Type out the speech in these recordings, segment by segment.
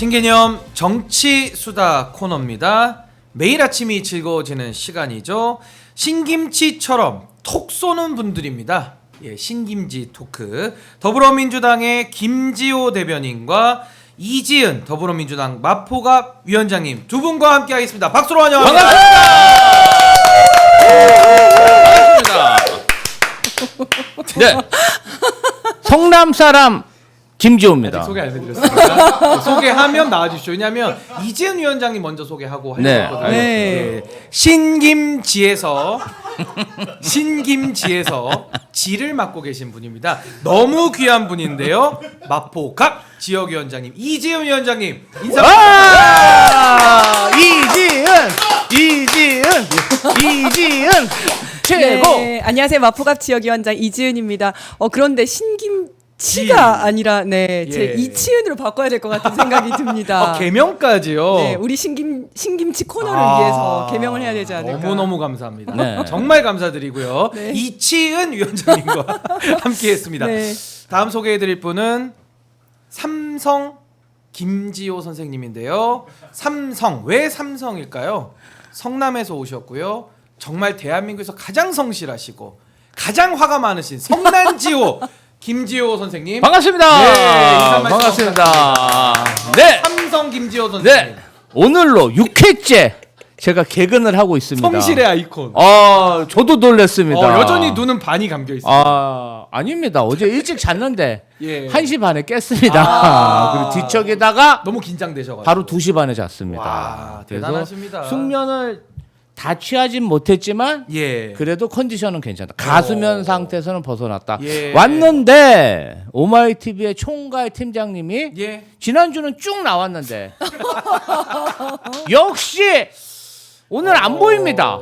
신개념 정치 수다 코너입니다. 매일 아침이 즐거워지는 시간이죠. 신김치처럼 톡 쏘는 분들입니다. 예, 신김지 토크. 더불어민주당의 김지호 대변인과 이지은 더불어민주당 마포갑 위원장님 두 분과 함께 하겠습니다. 박수로 환영합니다. 반갑습니다. 네. 성남 사람 김지호입니다. 아직 소개 안 해드렸습니다. 소개하면 나와주시죠. 왜냐하면 이지은 위원장님 먼저 소개하고 하셨거든요. 네. 네. 신김지에서 지를 맡고 계신 분입니다. 너무 귀한 분인데요. 마포갑 지역위원장님 이지은 위원장님 인사 이지은 최고. 네, 안녕하세요. 마포갑 지역위원장 이지은입니다. 그런데 신김치가 아니라 제 예. 이치은으로 바꿔야 될 것 같은 생각이 듭니다. 개명까지요. 네, 우리 신김치 코너를 위해서 개명을 해야 되지 않을까. 너무너무 감사합니다. 네. 정말 감사드리고요. 네. 이치은 위원장님과 함께했습니다. 네. 다음 소개해드릴 분은 삼성 김지호 선생님인데요. 삼성, 왜 삼성일까요? 성남에서 오셨고요. 정말 대한민국에서 가장 성실하시고 가장 화가 많으신 성난지호 김지호 선생님. 반갑습니다. 네, 인사 말씀 반갑습니다. 네. 삼성 김지호 선생님. 네. 오늘로 6회째 제가 개근을 하고 있습니다. 성실의 아이콘. 저도 놀랐습니다. 여전히 눈은 반이 감겨 있습니다. 아닙니다. 어제 일찍 잤는데 예. 1시 반에 깼습니다. 그리고 뒤척에다가 너무 긴장되셔가지고. 바로 2시 반에 잤습니다. 와, 그래서 대단하십니다. 숙면을 다 취하진 못했지만 예. 그래도 컨디션은 괜찮다. 가수면 상태에서는 벗어났다. 예. 왔는데 오마이TV의 총괄 팀장님이 예. 지난주는 쭉 나왔는데 역시 오늘 안 보입니다.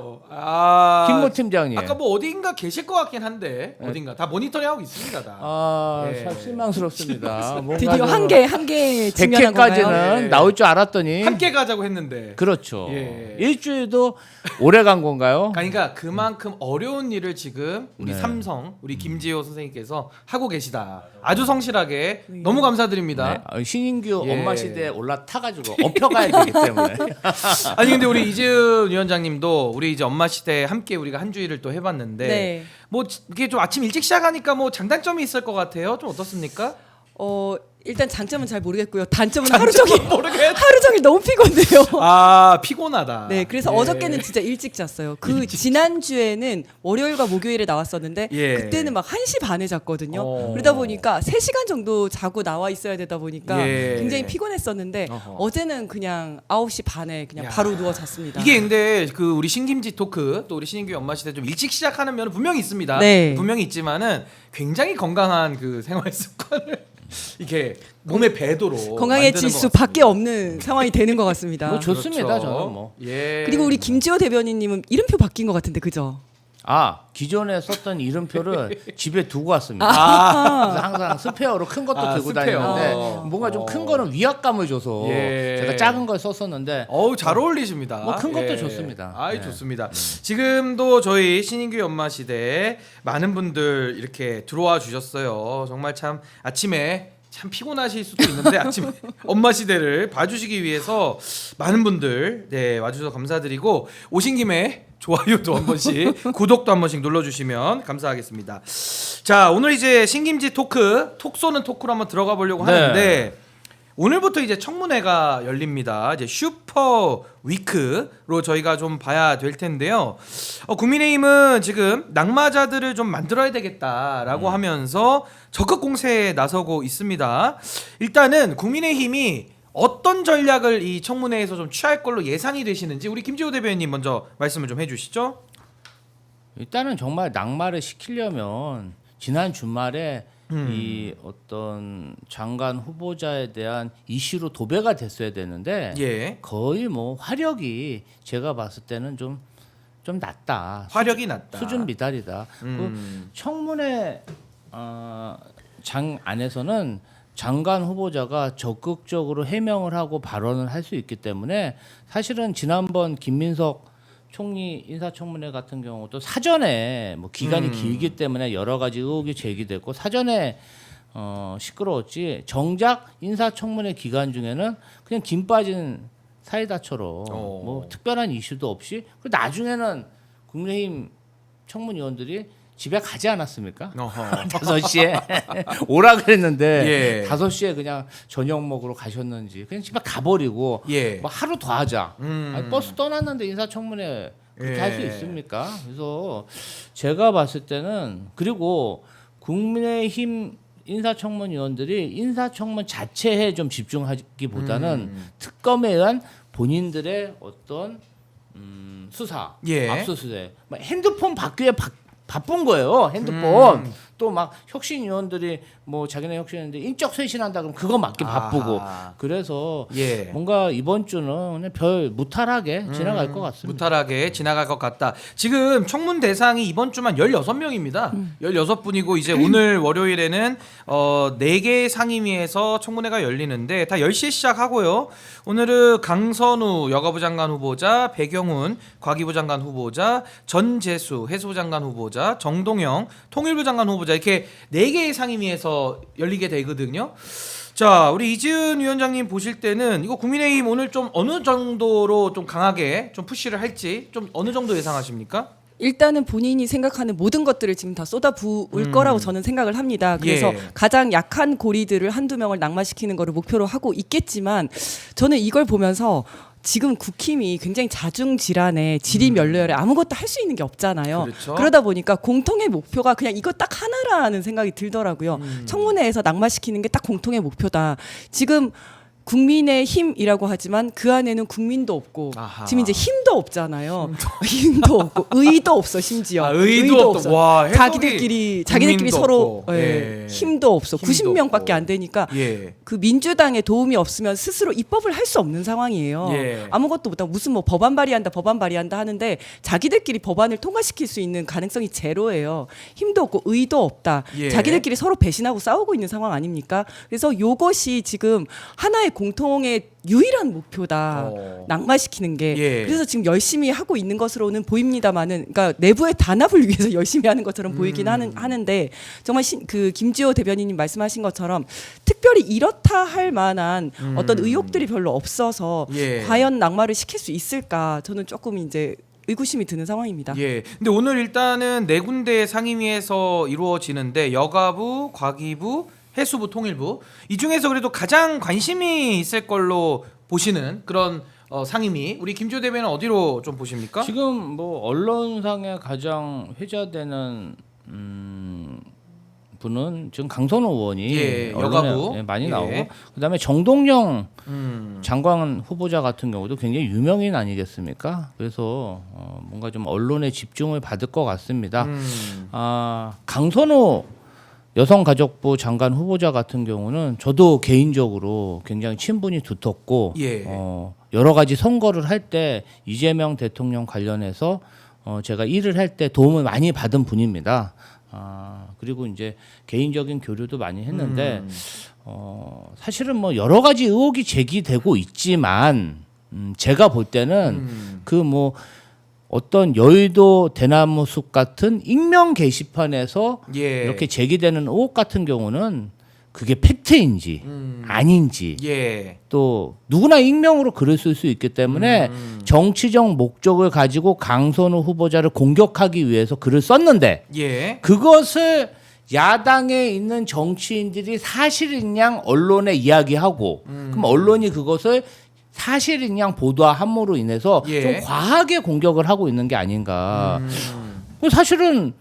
김모 팀장님. 아까 뭐 어딘가 계실 것 같긴 한데 어딘가 다 모니터링하고 있습니다. 다. 예. 참 실망스럽습니다. 뭔가 드디어 좀 한개 지면한 건가요? 100회까지는 예. 나올 줄 알았더니 함께 가자고 했는데. 그렇죠. 예. 일주일도 오래 간 건가요? 그러니까 그만큼 어려운 일을 지금 우리 네. 삼성 우리 김지호 선생님께서 하고 계시다. 아주 성실하게 너무 감사드립니다. 네. 신인규 예. 엄마 시대에 올라타가지고 엎혀가야 되기 때문에. 아니 근데 우리 이지은 위원장님도 우리 이제 엄마 시대 함께 우리가 한 주일을 또 해봤는데 네. 뭐 이게 좀 아침 일찍 시작하니까 뭐 장단점이 있을 것 같아요. 좀 어떻습니까? 일단 장점은 잘 모르겠고요. 단점은 하루 종일 모르겠. 하루 종일 너무 피곤해요. 아 피곤하다. 네, 그래서 예. 어저께는 진짜 일찍 잤어요. 지난주에는 월요일과 목요일에 나왔었는데 예. 그때는 막 1시 반에 잤거든요. 어. 그러다 보니까 3시간 정도 자고 나와 있어야 되다 보니까 예. 굉장히 피곤했었는데 어허. 어제는 그냥 9시 반에 그냥 야. 바로 누워 잤습니다. 이게 근데 그 우리 신김지 토크 또 우리 신인규 엄마 시대 좀 일찍 시작하는 면은 분명히 있습니다. 네. 분명히 있지만은 굉장히 건강한 그 생활 습관을 이렇게 몸에 배도록 건강의 만드는 지수 것 같습니다. 밖에 없는 상황이 되는 것 같습니다. 뭐 좋습니다. 그렇죠. 저는 뭐. 예. 그리고 우리 김지호 대변인님은 이름표 바뀐 것 같은데 그죠? 기존에 썼던 이름표를 집에 두고 왔습니다. 그래서 항상 스페어로 큰 것도 들고 스페어. 다니는데 뭔가 좀 큰 거는 위압감을 줘서 예. 제가 작은 걸 썼었는데 어우 잘 어울리십니다. 뭐 큰 것도 좋습니다. 아이 네. 좋습니다. 지금도 저희 신인규 엄마 시대 많은 분들 이렇게 들어와 주셨어요. 정말 참 아침에 참 피곤하실 수도 있는데 아침에 엄마 시대를 봐주시기 위해서 많은 분들 와주셔서 감사드리고 오신 김에 좋아요도 한 번씩 구독도 한 번씩 눌러주시면 감사하겠습니다. 자 오늘 이제 신김지 토크 톡 쏘는 토크로 한번 들어가 보려고 네. 하는데 오늘부터 이제 청문회가 열립니다. 이제 슈퍼 위크로 저희가 좀 봐야 될 텐데요. 국민의힘은 지금 낙마자들을 좀 만들어야 되겠다라고 하면서 적극 공세에 나서고 있습니다. 일단은 국민의힘이 어떤 전략을 이 청문회에서 좀 취할 걸로 예상이 되시는지 우리 김지호 대변인님 먼저 말씀을 좀 해주시죠. 일단은 정말 낙마를 시키려면 지난 주말에 이 어떤 장관 후보자에 대한 이슈로 도배가 됐어야 되는데 예, 거의 뭐 화력이 제가 봤을 때는 좀 낮다. 화력이 낮다. 수준 미달이다. 그 청문회 장 안에서는 장관 후보자가 적극적으로 해명을 하고 발언을 할 수 있기 때문에 사실은 지난번 김민석 총리 인사청문회 같은 경우도 사전에 뭐 기간이 길기 때문에 여러 가지 의혹이 제기됐고 사전에 시끄러웠지. 정작 인사청문회 기간 중에는 그냥 김 빠진 사이다처럼 뭐 특별한 이슈도 없이 그리고 나중에는 국민의힘 청문위원들이 집에 가지 않았습니까? 5시에 오라 그랬는데 예. 5시에 그냥 저녁 먹으러 가셨는지 그냥 집에 가버리고 예. 뭐 하루 더 하자. 아니, 버스 떠났는데 인사청문회 그렇게 예. 할 수 있습니까? 그래서 제가 봤을 때는 그리고 국민의힘 인사청문위원들이 인사청문 자체에 좀 집중하기보다는 특검에 의한 본인들의 어떤 수사, 예. 압수수색, 막 핸드폰 받기에 바쁜 거예요. 핸드폰 또 막 혁신위원들이 뭐 자기네 혁신위원들 인적 쇄신한다 그러면 그거 맡기 바쁘고 그래서 예. 뭔가 이번 주는 그냥 별 무탈하게 지나갈 것 같습니다. 무탈하게 지나갈 것 같다. 지금 청문 대상이 이번 주만 16명입니다. 16분이고 이제 오늘 월요일에는 4개 상임위에서 청문회가 열리는데 다 10시에 시작하고요. 오늘은 강선우 여가부 장관 후보자, 배경훈 과기부 장관 후보자, 전재수 해수부 장관 후보자, 정동영 통일부 장관 후보자 이렇게 4개의 상임위에서 열리게 되거든요. 자, 우리 이지은 위원장님 보실 때는 이거 국민의힘 오늘 좀 어느 정도로 좀 강하게 좀 푸시를 할지 좀 어느 정도 예상하십니까? 일단은 본인이 생각하는 모든 것들을 지금 다 쏟아부을 거라고 저는 생각을 합니다. 그래서 예. 가장 약한 고리들을 한두 명을 낙마시키는 거를 목표로 하고 있겠지만 저는 이걸 보면서 지금 국힘이 굉장히 자중질환에 질의면려에 아무것도 할 수 있는 게 없잖아요. 그렇죠. 그러다 보니까 공통의 목표가 그냥 이거 딱 하나라는 생각이 들더라고요. 청문회에서 낙마시키는 게 딱 공통의 목표다. 지금 국민의힘이라고 하지만 그 안에는 국민도 없고 아하. 지금 이제 힘도 없잖아요. 힘도 없고 의도 없어 심지어. 아, 의도 없다. 와, 해석이 자기들끼리 국민도 서로 없고. 예. 힘도 없어. 힘도 90명밖에 없고. 안 되니까 예. 그 민주당의 도움이 없으면 스스로 입법을 할 수 없는 상황이에요. 예. 아무것도 못하고 무슨 뭐 법안 발의한다 하는데 자기들끼리 법안을 통과시킬 수 있는 가능성이 제로예요. 힘도 없고 의도 없다. 예. 자기들끼리 서로 배신하고 싸우고 있는 상황 아닙니까? 그래서 요것이 지금 하나의 공통의 유일한 목표다. 낙마시키는 게. 예. 그래서 지금 열심히 하고 있는 것으로는 보입니다만은, 그러니까 내부의 단합을 위해서 열심히 하는 것처럼 보이긴 하는데 정말 그 김지호 대변인님 말씀하신 것처럼 특별히 이렇다 할 만한 어떤 의혹들이 별로 없어서 예. 과연 낙마를 시킬 수 있을까? 저는 조금 이제 의구심이 드는 상황입니다. 예. 근데 오늘 일단은 4군데 상임위에서 이루어지는데 여가부, 과기부, 해수부, 통일부 이 중에서 그래도 가장 관심이 있을 걸로 보시는 그런 상임위 우리 김지호 대변인은 어디로 좀 보십니까? 지금 뭐 언론상에 가장 회자되는 분은 지금 강선호 의원이 예, 언론에 여가부. 많이 예. 나오고 그다음에 정동영 장관 후보자 같은 경우도 굉장히 유명인 아니겠습니까? 그래서 뭔가 좀 언론의 집중을 받을 것 같습니다. 강선호 여성가족부 장관 후보자 같은 경우는 저도 개인적으로 굉장히 친분이 두텁고 예. 여러 가지 선거를 할 때 이재명 대통령 관련해서 제가 일을 할 때 도움을 많이 받은 분입니다. 그리고 이제 개인적인 교류도 많이 했는데 사실은 뭐 여러 가지 의혹이 제기되고 있지만 제가 볼 때는 그 뭐 어떤 여의도 대나무 숲 같은 익명 게시판에서 예. 이렇게 제기되는 의혹 같은 경우는 그게 팩트인지 아닌지 예. 또 누구나 익명으로 글을 쓸 수 있기 때문에 정치적 목적을 가지고 강선우 후보자를 공격하기 위해서 글을 썼는데 예. 그것을 야당에 있는 정치인들이 사실인 양 언론에 이야기하고 그럼 언론이 그것을 사실인 양 보도함으로 인해서 예. 좀 과하게 공격을 하고 있는 게 아닌가. 사실은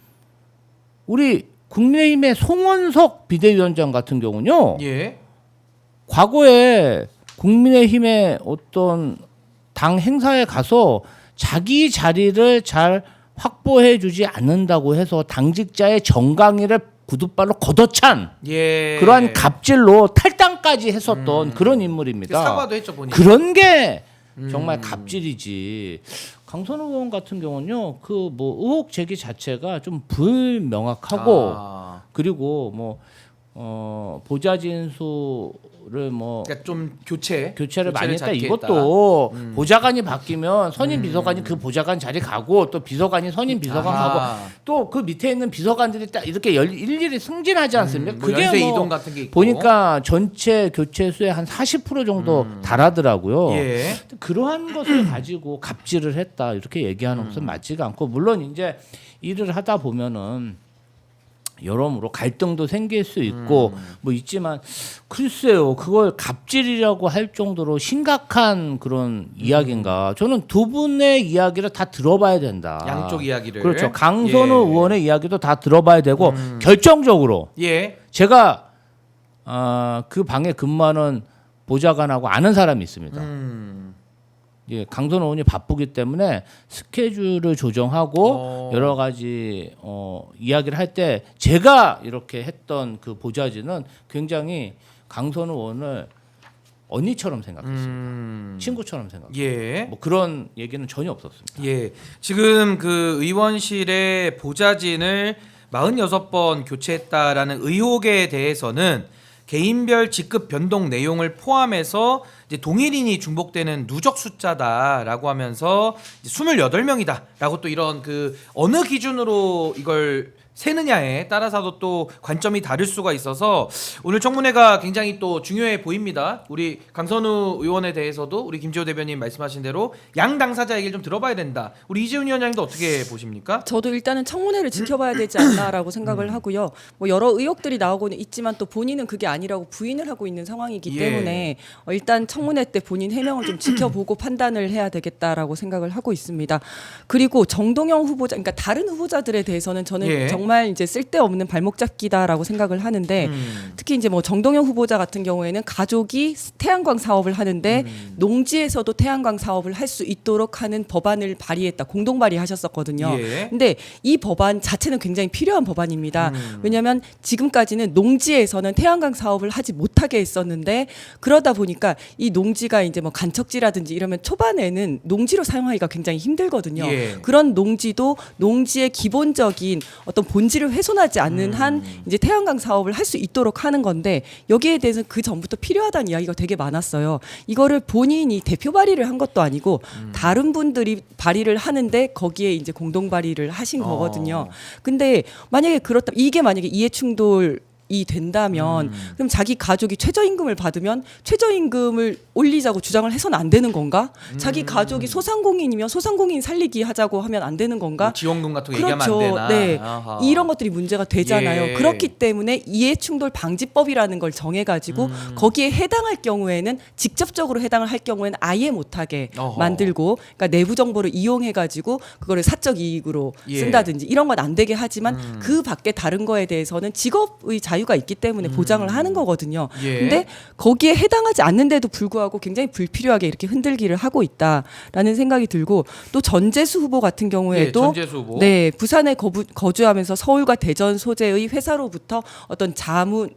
우리 국민의힘의 송원석 비대위원장 같은 경우는요. 예. 과거에 국민의힘의 어떤 당 행사에 가서 자기 자리를 잘 확보해 주지 않는다고 해서 당직자의 정강이를 구두발로 걷어찬 예. 그러한 갑질로 탈당까지 했었던 그런 인물입니다. 사과도 했죠 보니까. 그런 게 정말 갑질이지. 강선우 의원 같은 경우는요, 그 뭐 의혹 제기 자체가 좀 불명확하고 그리고 뭐 보좌진수 후보자를 뭐 그러니까 좀 교체를 많이 했다. 작게 이것도 보좌관이 바뀌면 선임 비서관이 그 보좌관 자리 가고 또 비서관이 선임 비서관 가고 또 그 밑에 있는 비서관들이 딱 이렇게 일일이 승진하지 않습니까? 뭐 연쇄 이동 같은 게 있고. 보니까 전체 교체 수의 한 40% 정도 달하더라고요. 예. 그러한 것을 가지고 갑질을 했다 이렇게 얘기하는 것은 맞지가 않고 물론 이제 일을 하다 보면은 여러모로 갈등도 생길 수 있고 뭐 있지만 글쎄요 그걸 갑질이라고 할 정도로 심각한 그런 이야기인가 저는 두 분의 이야기를 다 들어봐야 된다. 양쪽 이야기를 그렇죠. 강선우 예. 의원의 이야기도 다 들어봐야 되고 결정적으로 예. 제가 그 방에 근무하는 보좌관하고 아는 사람이 있습니다. 예, 강선우 의원이 바쁘기 때문에 스케줄을 조정하고 여러 가지 이야기를 할 때 제가 이렇게 했던 그 보좌진은 굉장히 강선우 의원을 언니처럼 생각했습니다. 친구처럼 생각했습니다. 예. 뭐 그런 얘기는 전혀 없었습니다. 예. 지금 그 의원실의 보좌진을 46번 교체했다라는 의혹에 대해서는 개인별 직급 변동 내용을 포함해서 이제 동일인이 중복되는 누적 숫자다라고 하면서 이제 28명이다라고 또 이런 그 어느 기준으로 이걸 세느냐에 따라서도 또 관점이 다를 수가 있어서 오늘 청문회가 굉장히 또 중요해 보입니다. 우리 강선우 의원에 대해서도 우리 김지호 대변인 말씀하신 대로 양 당사자 얘기를 좀 들어봐야 된다. 우리 이재훈 위원장님도 어떻게 보십니까? 저도 일단은 청문회를 지켜봐야 되지 않나라고 생각을 하고요. 뭐 여러 의혹들이 나오고는 있지만 또 본인은 그게 아니라고 부인을 하고 있는 상황이기 예. 때문에 일단 청문회 때 본인 해명을 좀 지켜보고 판단을 해야 되겠다라고 생각을 하고 있습니다. 그리고 정동영 후보자, 그러니까 다른 후보자들에 대해서는 저는 예. 정말 이제 쓸데없는 발목 잡기다라고 생각을 하는데 특히 이제 뭐 정동영 후보자 같은 경우에는 가족이 태양광 사업을 하는데 농지에서도 태양광 사업을 할 수 있도록 하는 법안을 발의했다. 공동 발의하셨었거든요. 예. 근데 이 법안 자체는 굉장히 필요한 법안입니다. 왜냐하면 지금까지는 농지에서는 태양광 사업을 하지 못하게 했었는데 그러다 보니까 이 농지가 이제 뭐 간척지라든지 이러면 초반에는 농지로 사용하기가 굉장히 힘들거든요. 예. 그런 농지도 농지의 기본적인 어떤 본질을 훼손하지 않는 한 이제 태양광 사업을 할 수 있도록 하는 건데 여기에 대해서 그 전부터 필요하다는 이야기가 되게 많았어요. 이거를 본인이 대표 발의를 한 것도 아니고 다른 분들이 발의를 하는데 거기에 이제 공동 발의를 하신 거거든요. 근데 만약에 그렇다면 이게 만약에 이해충돌 이 된다면 그럼 자기 가족이 최저임금을 받으면 최저임금을 올리자고 주장을 해서는 안 되는 건가? 자기 가족이 소상공인이면 소상공인 살리기 하자고 하면 안 되는 건가? 뭐 지원금 같은 거 그렇죠. 얘기하면 안 되나? 네. 아하. 이런 것들이 문제가 되잖아요. 예. 그렇기 때문에 이해충돌 방지법이라는 걸 정해가지고 거기에 해당할 경우에는 직접적으로 해당을 할 경우에는 아예 못하게 어허. 만들고 그러니까 내부 정보를 이용해가지고 그거를 사적 이익으로 예. 쓴다든지 이런 건 안 되게 하지만 그 밖에 다른 거에 대해서는 직업의 자유가 있기 때문에 보장을 하는 거거든요. 예. 근데 거기에 해당하지 않는데도 불구하고 굉장히 불필요하게 이렇게 흔들기를 하고 있다라는 생각이 들고 또 전재수 후보 같은 경우에도 예, 전재수 후보. 네, 부산에 거주하면서 서울과 대전 소재의 회사로부터 어떤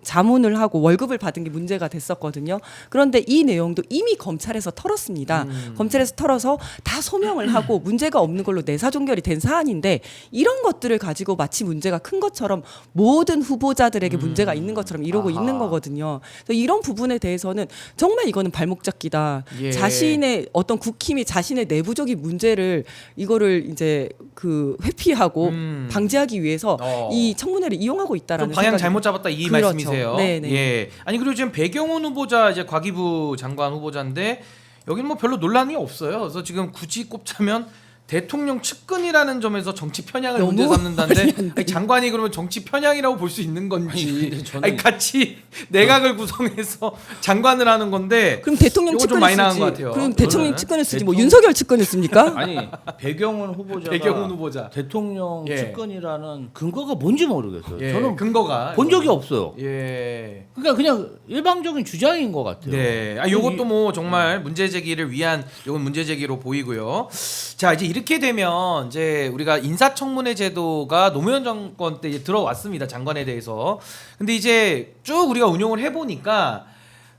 자문을 하고 월급을 받은 게 문제가 됐었거든요. 그런데 이 내용도 이미 검찰에서 털었습니다. 검찰에서 털어서 다 소명을 하고 문제가 없는 걸로 내사 종결이 된 사안인데 이런 것들을 가지고 마치 문제가 큰 것처럼 모든 후보자들에게 문제가 있는 것처럼 이러고 아하. 있는 거거든요. 그래서 이런 부분에 대해서는 정말 이거는 발목 잡기다. 예. 자신의 어떤 국힘이 자신의 내부적인 문제를 이거를 이제 그 회피하고 방지하기 위해서 이 청문회를 이용하고 좀 있다라는 방향 생각이 잘못 잡았다 이 그렇죠. 말씀이세요. 네네. 예. 아니 그리고 지금 배경훈 후보자 이제 과기부 장관 후보자인데 여기는 뭐 별로 논란이 없어요. 그래서 지금 굳이 꼽자면 대통령 측근이라는 점에서 정치 편향을 너무 문제 삼는다는데 말이 안 돼. 아니, 장관이 그러면 정치 편향이라고 볼 수 있는 건지 근데 저는- 아니, 같이 내각을 구성해서 장관을 하는 건데 그럼 대통령 요거 좀 측근을 많이 나간 쓰지. 것 같아요. 그럼 대통령 저는. 측근을 쓰지. 뭐 윤석열 측근을 씁니까? 아니 배경훈 후보자가 배경훈 후보자. 대통령 예. 측근이라는 근거가 뭔지 모르겠어요. 예, 저는 근거가 본 적이 없어요. 예. 그러니까 그냥 일방적인 주장인 것 같아요. 네. 아, 요것도 뭐 정말 문제 제기를 위한 요건 문제 제기로 보이고요. 자, 이제 이렇게 되면 이제 우리가 인사청문회 제도가 노무현 정권 때 이제 들어왔습니다. 장관에 대해서. 근데 이제 쭉 우리가 운용을 해 보니까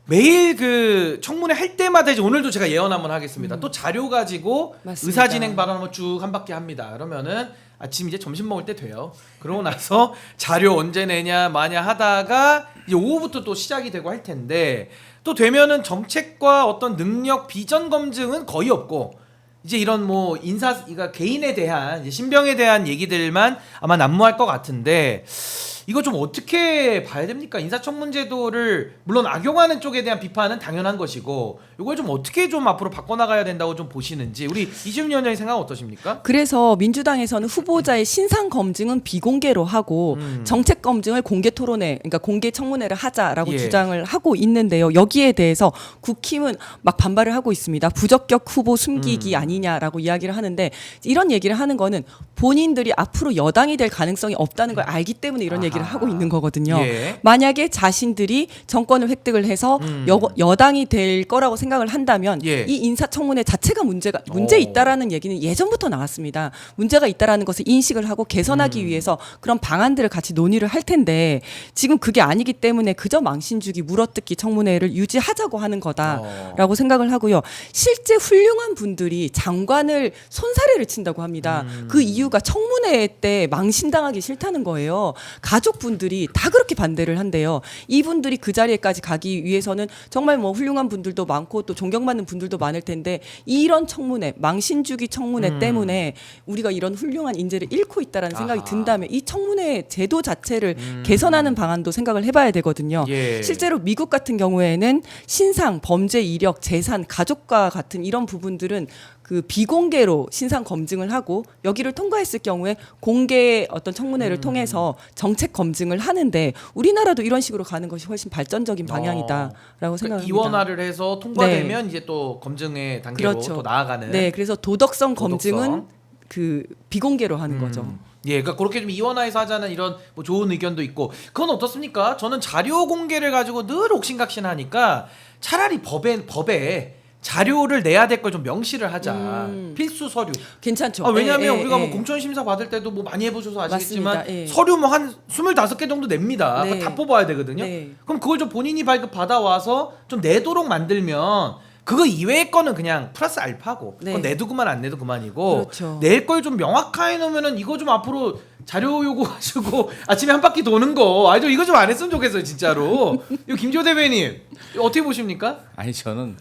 매일 그 청문회 할 때마다 이제 오늘도 제가 예언 한번 하겠습니다. 또 자료 가지고 맞습니다. 의사진행 발언 한번 쭉 한 바퀴 합니다. 그러면은 아침 이제 점심 먹을 때 돼요. 그러고 나서 자료 언제 내냐 마냐 하다가 이제 오후부터 또 시작이 되고 할 텐데 또 되면은 정책과 어떤 능력 비전 검증은 거의 없고 이제 이런 뭐 인사 그러니까 개인에 대한 이제 신병에 대한 얘기들만 아마 난무할 것 같은데 이거 좀 어떻게 봐야 됩니까? 인사청문제도를 물론 악용하는 쪽에 대한 비판은 당연한 것이고 이걸 좀 어떻게 좀 앞으로 바꿔나가야 된다고 좀 보시는지 우리 이지훈 위원장의 생각은 어떠십니까? 그래서 민주당에서는 후보자의 신상 검증은 비공개로 하고 정책 검증을 공개 토론회, 그러니까 공개 청문회를 하자라고 예. 주장을 하고 있는데요. 여기에 대해서 국힘은 막 반발을 하고 있습니다. 부적격 후보 숨기기 아니냐라고 이야기를 하는데 이런 얘기를 하는 거는 본인들이 앞으로 여당이 될 가능성이 없다는 걸 알기 때문에 이런 얘기를 하고 있는 거거든요. 예. 만약에 자신들이 정권을 획득을 해서 여당이 될 거라고 생각을 한다면 예. 이 인사청문회 자체가 문제 있다라는 얘기는 예전부터 나왔습니다. 문제가 있다라는 것을 인식을 하고 개선하기 위해서 그런 방안들을 같이 논의를 할 텐데 지금 그게 아니기 때문에 그저 망신주기 물어뜯기 청문회를 유지하자고 하는 거다라고 생각을 하고요. 실제 훌륭한 분들이 장관을 손사래를 친다고 합니다. 그 이유가 청문회 때 망신당하기 싫다는 거예요. 가족분들이 다 그렇게 반대를 한대요. 이분들이 그 자리에까지 가기 위해서는 정말 뭐 훌륭한 분들도 많고 또 존경받는 분들도 많을 텐데 이런 청문회, 망신주기 청문회 때문에 우리가 이런 훌륭한 인재를 잃고 있다라는 생각이 든다면 이 청문회 제도 자체를 개선하는 방안도 생각을 해봐야 되거든요. 예. 실제로 미국 같은 경우에는 신상, 범죄 이력, 재산, 가족과 같은 이런 부분들은 그 비공개로 신상 검증을 하고 여기를 통과했을 경우에 공개 어떤 청문회를 통해서 정책 검증을 하는데 우리나라도 이런 식으로 가는 것이 훨씬 발전적인 방향이다라고 그러니까 생각합니다. 이원화를 해서 통과되면 이제 또 검증의 단계로 그렇죠. 또 나아가는. 네, 그래서 도덕성 도덕성. 검증은 그 비공개로 하는 거죠. 예, 그러니까 그렇게 좀 이원화해서 하자는 이런 뭐 좋은 의견도 있고 그건 어떻습니까? 저는 자료 공개를 가지고 늘 옥신각신하니까 차라리 법에 자료를 내야 될 걸 좀 명시를 하자. 필수 서류. 괜찮죠. 왜냐하면 예, 우리가 예. 뭐 공천 심사 받을 때도 뭐 많이 해보셔서 아시겠지만 맞습니다. 예. 서류 뭐 한 25개 정도 냅니다. 네. 그거 다 뽑아야 되거든요. 네. 그럼 그걸 좀 본인이 발급 받아와서 좀 내도록 만들면 그거 이외의 거는 그냥 플러스 알파고 네. 그건 내도 그만 안 내도 그만이고 그렇죠. 낼 걸 좀 명확하게 놓으면은 이거 좀 앞으로 자료 요구 가지고 아침에 한 바퀴 도는 거 아니 좀 이거 좀 안 했으면 좋겠어요 진짜로. 이거 김지호 대변인 어떻게 보십니까? 아니 저는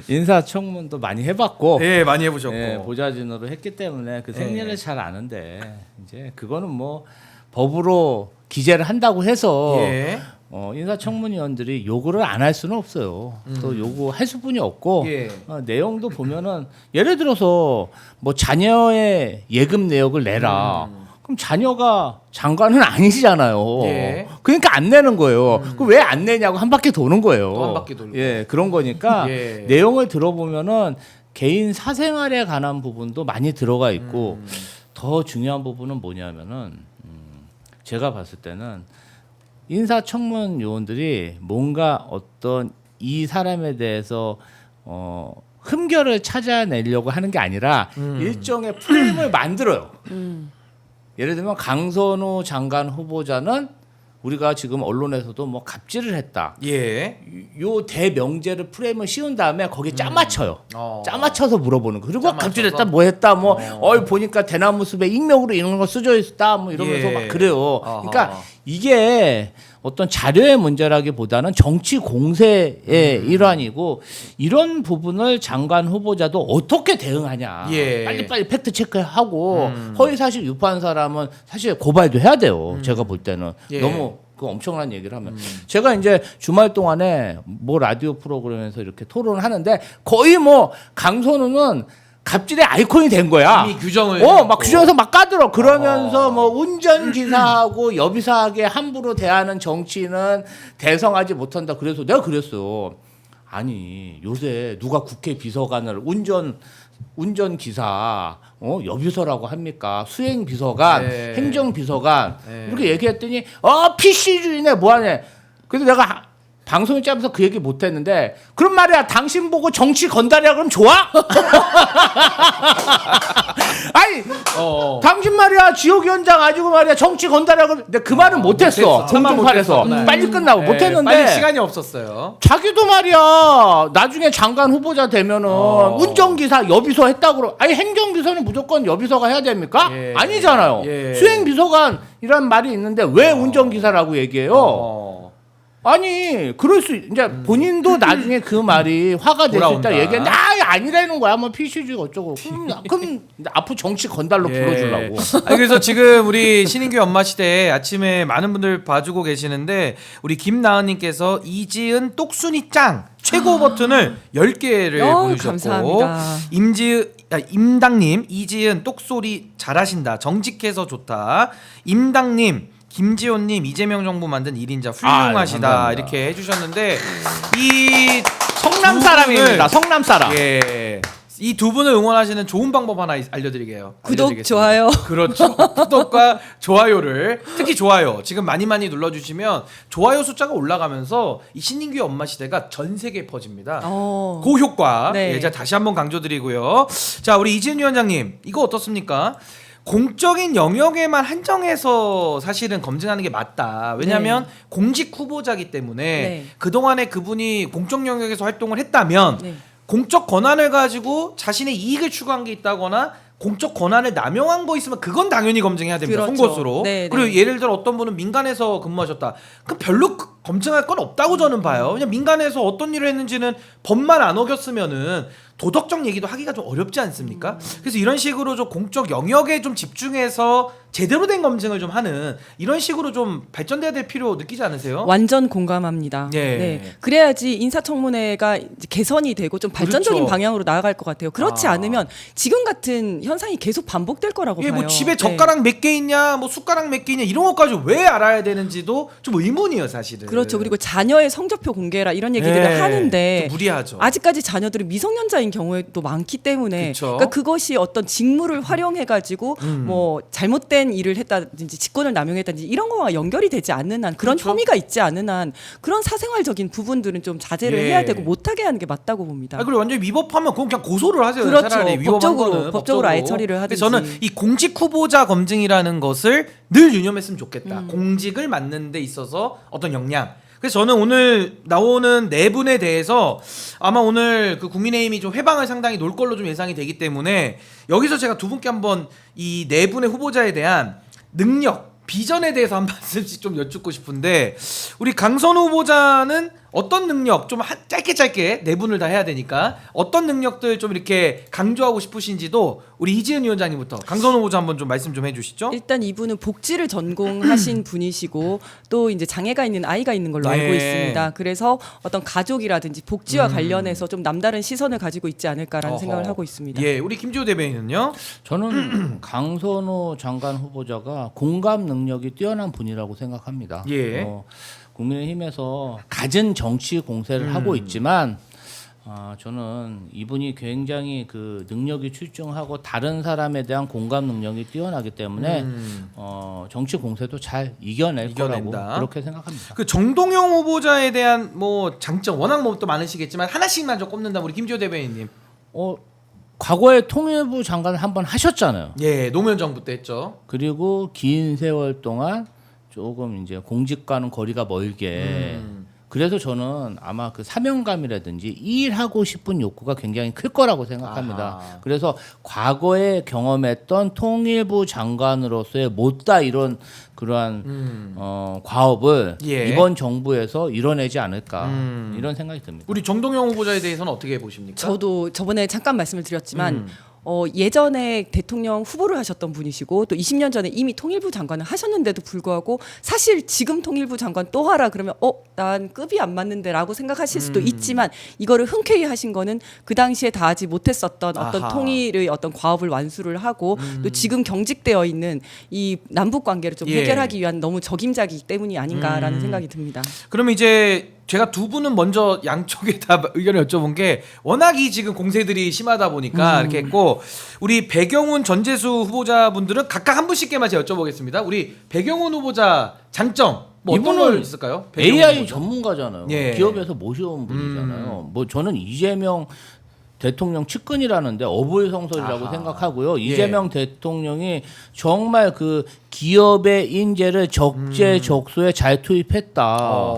인사청문도 많이 해봤고 네 많이 해보셨고 예, 보좌진으로 했기 때문에 그 생리를 예. 잘 아는데 이제 그거는 뭐 법으로 기재를 한다고 해서 예. 인사청문위원들이 요구를 안 할 수는 없어요. 또 요구할 수뿐이 없고 예. 내용도 보면은 예를 들어서 뭐 자녀의 예금 내역을 내라. 그럼 자녀가 장관은 아니시잖아요. 예. 그러니까 안 내는 거예요. 그 왜 안 내냐고 한 바퀴 도는 거예요. 또 한 바퀴 돌고. 예, 그런 거니까 예. 내용을 들어보면은 개인 사생활에 관한 부분도 많이 들어가 있고 더 중요한 부분은 뭐냐면은 제가 봤을 때는 인사청문 요원들이 뭔가 어떤 이 사람에 대해서 흠결을 찾아내려고 하는 게 아니라 일종의 프레임을 만들어요. 예를 들면 강선우 장관 후보자는 우리가 지금 언론에서도 뭐 갑질을 했다. 예. 요 대명제를 프레임을 씌운 다음에 거기에 짜 맞춰요. 어. 짜 맞춰서 물어보는 거. 그리고 짜 맞춰서? 갑질했다, 뭐 했다, 뭐 보니까 대나무 숲에 익명으로 이런 거 쓰져 있다, 뭐 이러면서 예. 막 그래요. 어허. 그러니까 이게 어떤 자료의 문제라기보다는 정치 공세의 일환이고 이런 부분을 장관 후보자도 어떻게 대응하냐. 예. 빨리빨리 팩트 체크하고 허위 사실 유포한 사람은 사실 고발도 해야 돼요. 제가 볼 때는 예. 너무 그 엄청난 얘기를 하면 제가 이제 주말 동안에 뭐 라디오 프로그램에서 이렇게 토론을 하는데 거의 뭐 강선우는 갑질의 아이콘이 된 거야. 이미 규정을 막 해놓고. 규정에서 막 까들어. 그러면서 뭐 운전기사하고 여비사하게 함부로 대하는 정치인은 대성하지 못한다. 그래서 내가 그랬어. 아니 요새 누가 국회 비서관을 운전기사 여비서라고 합니까? 수행비서관, 행정비서관 네. 이렇게 얘기했더니 PC주의네 뭐하네. 그래서 내가 방송이 짧아서 그 얘기 못했는데 그럼 말이야 당신 보고 정치 건달이라 그러면 좋아? 아니 당신 말이야 지역위원장 가지고 말이야 정치 건달이라 그러면 내가 그 말은 못했어. 공중파에서 빨리 끝나고 네, 못했는데 빨리 시간이 없었어요. 자기도 말이야 나중에 장관 후보자 되면은 운전기사 여비서 했다고 그러 아니 행정비서는 무조건 여비서가 해야 됩니까? 예. 아니잖아요. 예. 수행비서관이란 말이 있는데 왜 운전기사라고 얘기해요? 아니 그럴 수 이제 본인도 나중에 그 말이 화가 될 수 돌아온다. 있다 얘기했는데 아니라는 거야 뭐 PCG 어쩌고 그럼 앞으로 정치 건달로 불러주려고. 아니, 그래서 지금 우리 신인규 엄마 시대 아침에 많은 분들 봐주고 계시는데 우리 김나은님께서 이지은 똑순이 짱 최고 버튼을 10개를 보내주셨고 감사합니다. 임당님 이지은 똑소리 잘하신다 정직해서 좋다 임당님 김지호님 이재명 정부 만든 1인자 훌륭하시다 감사합니다. 이렇게 해주셨는데 이 성남 사람입니다. 성남 사람. 예. 이 두 분을 응원하시는 좋은 방법 하나 알려드릴게요. 구독, 알려드리겠습니다. 좋아요. 그렇죠. 구독과 좋아요를 특히 좋아요 지금 많이 눌러주시면 좋아요 숫자가 올라가면서 이 신인규의 엄마 시대가 전 세계에 퍼집니다. 그 효과 네. 예, 제가 다시 한번 강조드리고요. 자 우리 이지은 위원장님 이거 어떻습니까? 공적인 영역에만 한정해서 사실은 검증하는 게 맞다. 왜냐하면 공직 후보자기 때문에 네. 그동안에 그분이 공적 영역에서 활동을 했다면 네. 공적 권한을 가지고 자신의 이익을 추구한 게 있다거나 공적 권한을 남용한 거 있으면 그건 당연히 검증해야 됩니다. 그렇죠. 송곳으로. 네, 그리고 네. 예를 들어 어떤 분은 민간에서 근무하셨다. 그럼 별로 검증할 건 없다고 저는 봐요. 그냥 민간에서 어떤 일을 했는지는 법만 안 어겼으면은 도덕적 얘기도 하기가 좀 어렵지 않습니까? 그래서 이런 식으로 좀 공적 영역에 좀 집중해서 제대로 된 검증을 좀 하는 이런 식으로 좀 발전돼야 될 필요 느끼지 않으세요? 완전 공감합니다. 예. 네. 그래야지 인사청문회가 이제 개선이 되고 좀 발전적인 그렇죠. 방향으로 나아갈 것 같아요. 그렇지 않으면 지금 같은 현상이 계속 반복될 거라고 예, 봐요. 뭐 집에 네. 젓가락 몇 개 있냐, 뭐 숟가락 몇 개 있냐 이런 것까지 왜 알아야 되는지도 좀 의문이에요, 사실은. 그렇죠. 그리고 자녀의 성적표 공개라 이런 얘기들을 예, 하는데 좀 무리하죠. 아직까지 자녀들이 미성년자인 경우도 많기 때문에 그쵸. 그러니까 그것이 어떤 직무를 활용해 가지고 뭐 잘못된 일을 했다든지 직권을 남용했다든지 이런 거와 연결이 되지 않는 한 그런 그렇죠. 혐의가 있지 않은 한 그런 사생활적인 부분들은 좀 자제를 예. 해야 되고 못하게 하는 게 맞다고 봅니다. 그리고 완전 히 위법하면 그건 그냥 고소를 하세요. 그렇죠. 차라리 위법한 법적으로, 거는 법적으로 아예 처리를 하든지. 그래서 저는 이 공직 후보자 검증이라는 것을 늘 유념했으면 좋겠다. 공직을 맡는 데 있어서 어떤 역량. 그래서 저는 오늘 나오는 네 분에 대해서 아마 오늘 그 국민의힘이 좀 회방을 상당히 놓을 걸로 좀 예상이 되기 때문에 여기서 제가 두 분께 한번 이 네 분의 후보자에 대한 능력, 비전에 대해서 한 말씀씩 좀 여쭙고 싶은데 우리 강선우 후보자는 어떤 능력 좀 짧게 네 분을 다 해야 되니까 어떤 능력들 좀 이렇게 강조하고 싶으신지도 우리 이지은 위원장님부터 강선우 후보자 한번 좀 말씀 좀 해주시죠. 일단 이분은 복지를 전공하신 분이시고 또 이제 장애가 있는 아이가 있는 걸로 네. 알고 있습니다. 그래서 어떤 가족이라든지 복지와 관련해서 좀 남다른 시선을 가지고 있지 않을까라는 어허. 생각을 하고 있습니다. 예, 우리 김지호 대변인은요. 저는 강선우 장관 후보자가 공감 능력이 뛰어난 분이라고 생각합니다. 예. 국민의힘에서 갖은 정치 공세를 하고 있지만 저는 이분이 굉장히 그 능력이 출중하고 다른 사람에 대한 공감 능력이 뛰어나기 때문에 정치 공세도 잘 이겨낼 이겨낸다. 거라고 그렇게 생각합니다. 그 정동영 후보자에 대한 뭐 장점 워낙 뭐 또 많으시겠지만 하나씩만 좀 꼽는다 우리 김지호 대변인님. 과거에 통일부 장관을 한번 하셨잖아요. 예, 노무현 정부 때 했죠. 그리고 긴 세월 동안 조금 이제 공직과는 거리가 멀게. 그래서 저는 아마 그 사명감이라든지 일하고 싶은 욕구가 굉장히 클 거라고 생각합니다. 아하. 그래서 과거에 경험했던 통일부 장관으로서의 못다 이런 그러한 과업을 예. 이번 정부에서 이뤄내지 않을까 이런 생각이 듭니다. 우리 정동영 후보자에 대해서는 어떻게 보십니까? 저도 저번에 잠깐 말씀을 드렸지만 예전에 대통령 후보를 하셨던 분이시고 또 20년 전에 이미 통일부 장관을 하셨는데도 불구하고 사실 지금 통일부 장관 또 하라 그러면 난 급이 안 맞는데라고 생각하실 수도 있지만 이거를 흔쾌히 하신 거는 그 당시에 다 하지 못했었던 어떤 아하. 통일의 어떤 과업을 완수를 하고 또 지금 경직되어 있는 이 남북 관계를 좀 예. 해결하기 위한 너무 적임자이기 때문이 아닌가라는 생각이 듭니다. 그럼 이제 제가 두 분은 먼저 양쪽에 다 의견을 여쭤본 게 워낙 이 지금 공세들이 심하다 보니까 이렇게 했고 우리 배경훈 전재수 후보자분들은 각각 한 분씩께만 제가 여쭤보겠습니다. 우리 배경훈 후보자 장점 뭐 어떤 이분은 걸 있을까요? AI 뭐죠? 전문가잖아요. 예. 기업에서 모셔온 분이잖아요. 뭐 저는 이재명 대통령 측근이라는데 어불성설이라고 아하. 생각하고요. 예. 이재명 대통령이 정말 그 기업의 인재를 적재적소에 잘 투입했다.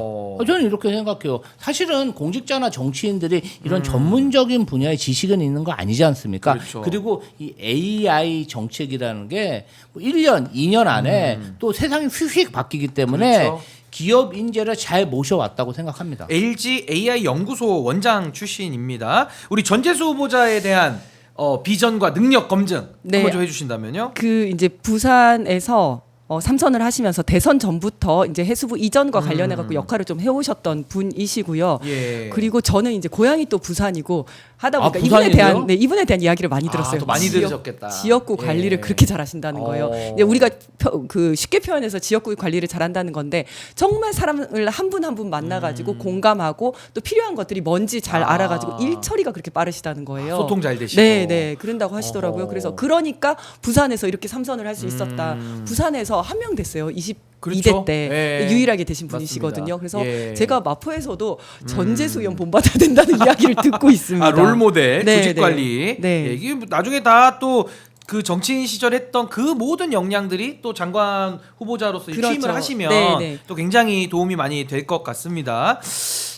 저는 이렇게 생각해요. 사실은 공직자나 정치인들이 이런 전문적인 분야의 지식은 있는 거 아니지 않습니까? 그렇죠. 그리고 이 AI 정책이라는 게뭐 1년, 2년 안에 또 세상이 휙휙 바뀌기 때문에 그렇죠. 기업 인재를 잘 모셔왔다고 생각합니다. LG AI 연구소 원장 출신입니다. 우리 전재수 후보자에 대한 비전과 능력 검증 네. 한번 좀 해주신다면요. 그 이제 부산에서 삼선을 하시면서 대선 전부터 이제 해수부 이전과 관련해 갖고 역할을 좀 해오셨던 분이시고요. 예. 그리고 저는 이제 고향이 또 부산이고 하다 아, 보니까 이분에 부산이세요? 대한 이분에 대한 이야기를 많이 들었어요. 또 많이 지역- 들으셨겠다. 지역구 예. 관리를 그렇게 잘하신다는 거예요. 근데 우리가 그 쉽게 표현해서 지역구 관리를 잘한다는 건데 정말 사람을 한 분 한 분 만나가지고 공감하고 또 필요한 것들이 뭔지 잘 아. 알아가지고 일 처리가 그렇게 빠르시다는 거예요. 소통 잘 되시고. 네, 그런다고 하시더라고요. 어허. 그래서 그러니까 부산에서 이렇게 삼선을 할 수 있었다. 부산에서 한 명 됐어요. 22대 그렇죠. 때 예. 유일하게 되신 맞습니다. 분이시거든요. 그래서 예. 제가 마포에서도 전재수 의원 본받아야 된다는 이야기를 듣고 있습니다. 아, 롤모델, 네, 조직 네. 관리. 네. 예, 이게 나중에 다 또 그 정치인 시절 했던 그 모든 역량들이 또 장관 후보자로서 이 그렇죠. 취임을 하시면 네, 네. 또 굉장히 도움이 많이 될 것 같습니다.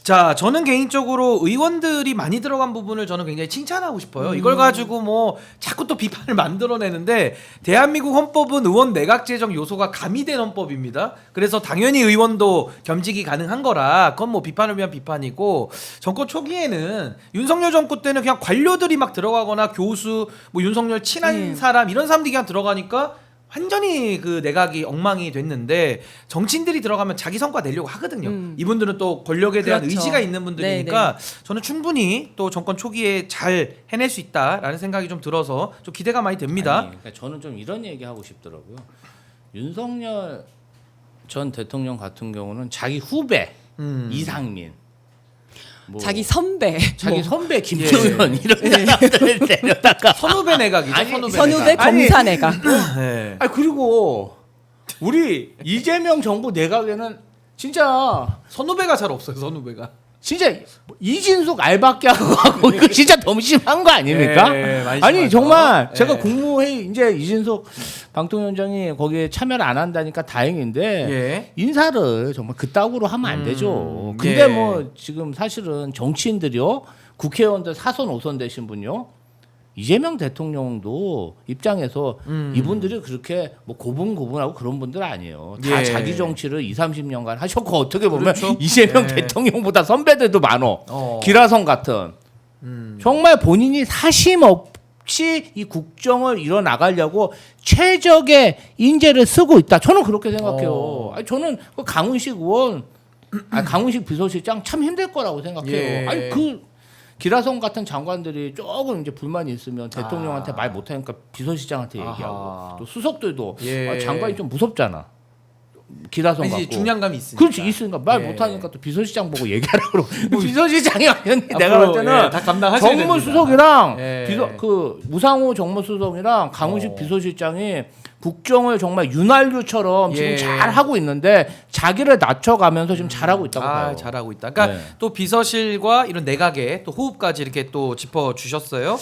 자, 저는 개인적으로 의원들이 많이 들어간 부분을 저는 굉장히 칭찬하고 싶어요. 이걸 가지고 뭐 자꾸 또 비판을 만들어내는데 대한민국 헌법은 의원 내각 제정 요소가 가미된 헌법입니다. 그래서 당연히 의원도 겸직이 가능한 거라 그건 뭐 비판을 위한 비판이고 정권 초기에는 윤석열 정권 때는 그냥 관료들이 막 들어가거나 교수 뭐 윤석열 친한 사람 이런 사람들이 그냥 들어가니까 완전히 그 내각이 엉망이 됐는데 정치인들이 들어가면 자기 성과 내려고 하거든요. 이분들은 또 권력에 대한 그렇죠. 의지가 있는 분들이니까 저는 충분히 또 정권 초기에 잘 해낼 수 있다라는 생각이 좀 들어서 좀 기대가 많이 됩니다. 아니, 그러니까 저는 좀 이런 얘기 하고 싶더라고요. 윤석열 전 대통령 같은 경우는 자기 후배 이상민, 뭐 자기 선배, 자기 뭐 선배 김종현 이런 사람들을 데려다가 선후배 내각이죠. 아니, 선후배 아니, 검사내가 네. 아 그리고 우리 이재명 정부 내각에는 진짜 선후배가 잘 없어요. 선후배가. 진짜 이진숙 알밖에 하고 이거 진짜 너무 심한 거 아닙니까? 예, 많이 아니 심하죠. 정말 제가 예. 국무회의 이제 이진숙 방통위원장이 거기에 참여를 안 한다니까 다행인데 예. 인사를 정말 그따구로 하면 안 되죠. 근데 예. 뭐 지금 사실은 정치인들이요 국회의원들 4선 5선 되신 분요 이재명 대통령도 입장에서 이분들이 그렇게 뭐 고분고분하고 그런 분들 아니에요. 다 예. 자기 정치를 20, 30년간 하셨고 어떻게 보면 그렇죠. 이재명 예. 대통령보다 선배들도 많어. 어. 기라성 같은. 정말 본인이 사심 없이 이 국정을 이뤄 나가려고 최적의 인재를 쓰고 있다. 저는 그렇게 생각해요. 아니, 저는 그 강훈식 의원, 강훈식 비서실장 참 힘들 거라고 생각해요. 예. 아니 그 기라성 같은 장관들이 조금 이제 불만이 있으면 대통령한테 말 못하니까 비서실장한테 아하. 얘기하고 또 수석들도 예. 아, 장관이 좀 무섭잖아. 기라성 아니지, 갖고. 중량감이 있으니까. 그렇지 있으니까 말 예. 못하니까 또 비서실장 보고 얘기하라고 그러고 비서실장이 완전히 내가 앞으로, 볼 때는 예, 다 감당하셔야 정무수석이랑 됩니다. 예. 그 무상호 정무수석이랑 강훈식 비서실장이 국정을 정말 윤활유처럼 지금 예. 잘 하고 있는데 자기를 낮춰가면서 지금 잘하고 있다고 봐요. 잘하고 있다. 그러니까 네. 또 비서실과 이런 내각의 또 호흡까지 이렇게 또 짚어 주셨어요.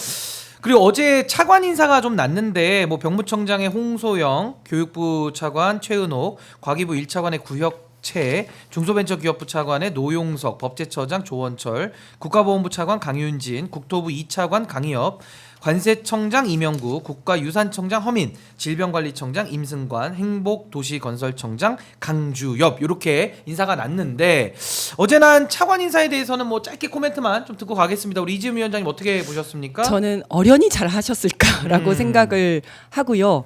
그리고 어제 차관 인사가 좀 났는데 뭐 병무청장의 홍소영, 교육부 차관 최은옥, 과기부 1차관의 구혁채, 중소벤처기업부 차관의 노용석, 법제처장 조원철, 국가보훈부 차관 강윤진, 국토부 2차관 강희엽, 관세청장 이명구, 국가유산청장 허민, 질병관리청장 임승관, 행복도시건설청장 강주엽 이렇게 인사가 났는데 어제 난 차관 인사에 대해서는 뭐 짧게 코멘트만 좀 듣고 가겠습니다. 우리 이지은 위원장님 어떻게 보셨습니까? 저는 어련히 잘 하셨을까라고 생각을 하고요.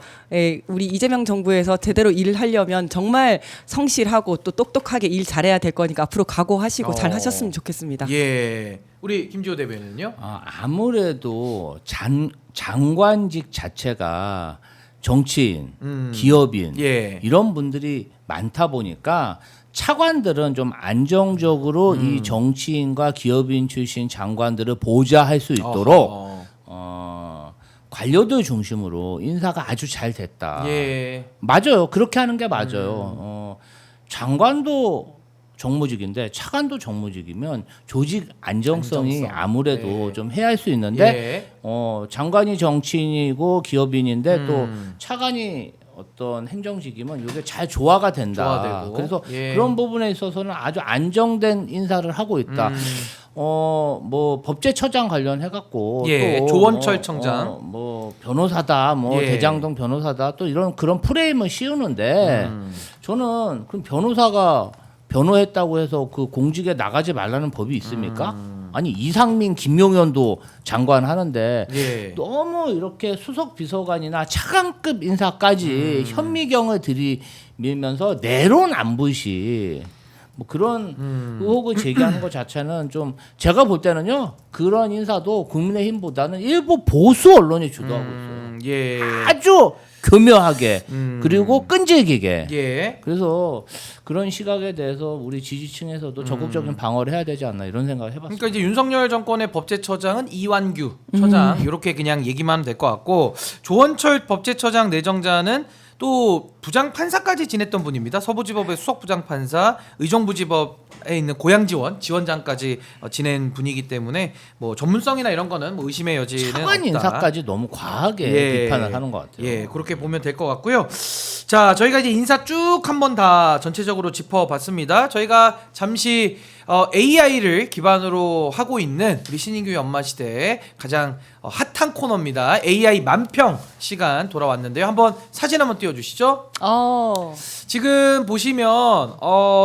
우리 이재명 정부에서 제대로 일을 하려면 정말 성실하고 또 똑똑하게 일 잘해야 될 거니까 앞으로 각오하시고 잘 하셨으면 좋겠습니다. 예. 우리 김지호 대변인은요? 아무래도 장관직 자체가 정치인, 기업인 예. 이런 분들이 많다 보니까 차관들은 좀 안정적으로 이 정치인과 기업인 출신 장관들을 보좌할 수 있도록 관료들 중심으로 인사가 아주 잘 됐다. 예. 맞아요. 그렇게 하는 게 맞아요. 장관도 정무직인데 차관도 정무직이면 조직 안정성이 안정성. 아무래도 네. 좀 해할 수 있는데 장관이 정치인이고 기업인인데 또 차관이 어떤 행정직이면 이게 잘 조화가 된다. 조화되고. 그래서 예. 그런 부분에 있어서는 아주 안정된 인사를 하고 있다. 뭐 법제처장 관련해 갖고 예, 또 조원철 청장. 뭐 변호사다, 뭐 예. 대장동 변호사다, 또 이런 그런 프레임을 씌우는데 저는 그럼 변호사가 변호했다고 해서 그 공직에 나가지 말라는 법이 있습니까? 아니 이상민, 김용현도 장관 하는데 예. 너무 이렇게 수석 비서관이나 차관급 인사까지 현미경을 들이밀면서 내로남불시 뭐 그런 의혹을 제기하는 것 자체는 좀 제가 볼 때는요 그런 인사도 국민의힘보다는 일부 보수 언론이 주도하고 있어요. 예. 아주 교묘하게 그리고 끈질기게. 예. 그래서 그런 시각에 대해서 우리 지지층에서도 적극적인 방어를 해야 되지 않나 이런 생각을 해봤습니다. 그러니까 이제 윤석열 정권의 법제처장은 이완규 처장 이렇게 그냥 얘기만 하면 될 것 같고 조원철 법제처장 내정자는 또 부장 판사까지 지냈던 분입니다. 서부지법의 수석 부장 판사, 의정부지법에 있는 고양지원 지원장까지 지낸 분이기 때문에 뭐 전문성이나 이런 거는 뭐 의심의 여지는 차관 없다. 인사까지 너무 과하게 비판을 하는 것 같아요. 예, 그렇게 보면 될 것 같고요. 자, 저희가 이제 인사 쭉 한번 다 전체적으로 짚어봤습니다. 저희가 잠시 AI를 기반으로 하고 있는 우리 신인규 연마시대의 가장 핫한 코너입니다. AI 만평 시간 돌아왔는데요. 한번 사진 한번 띄워주시죠. 지금 보시면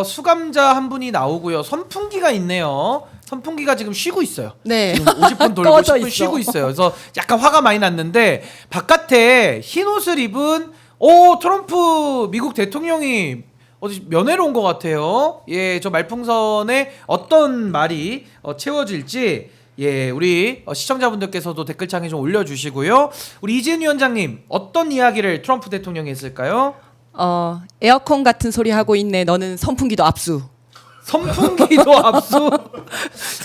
수감자 한 분이 나오고요. 선풍기가 있네요. 선풍기가 지금 쉬고 있어요. 네. 지금 50분 돌고 꺼져 10분 있어. 쉬고 있어요. 그래서 약간 화가 많이 났는데 바깥에 흰 옷을 입은 트럼프 미국 대통령이 어디 면회로 온 것 같아요. 예, 저 말풍선에 어떤 말이 채워질지 예, 우리 시청자분들께서도 댓글창에 좀 올려주시고요. 우리 이재은 위원장님 어떤 이야기를 트럼프 대통령이 했을까요? 에어컨 같은 소리 하고 있네. 너는 선풍기도 압수. 선풍기도 압수.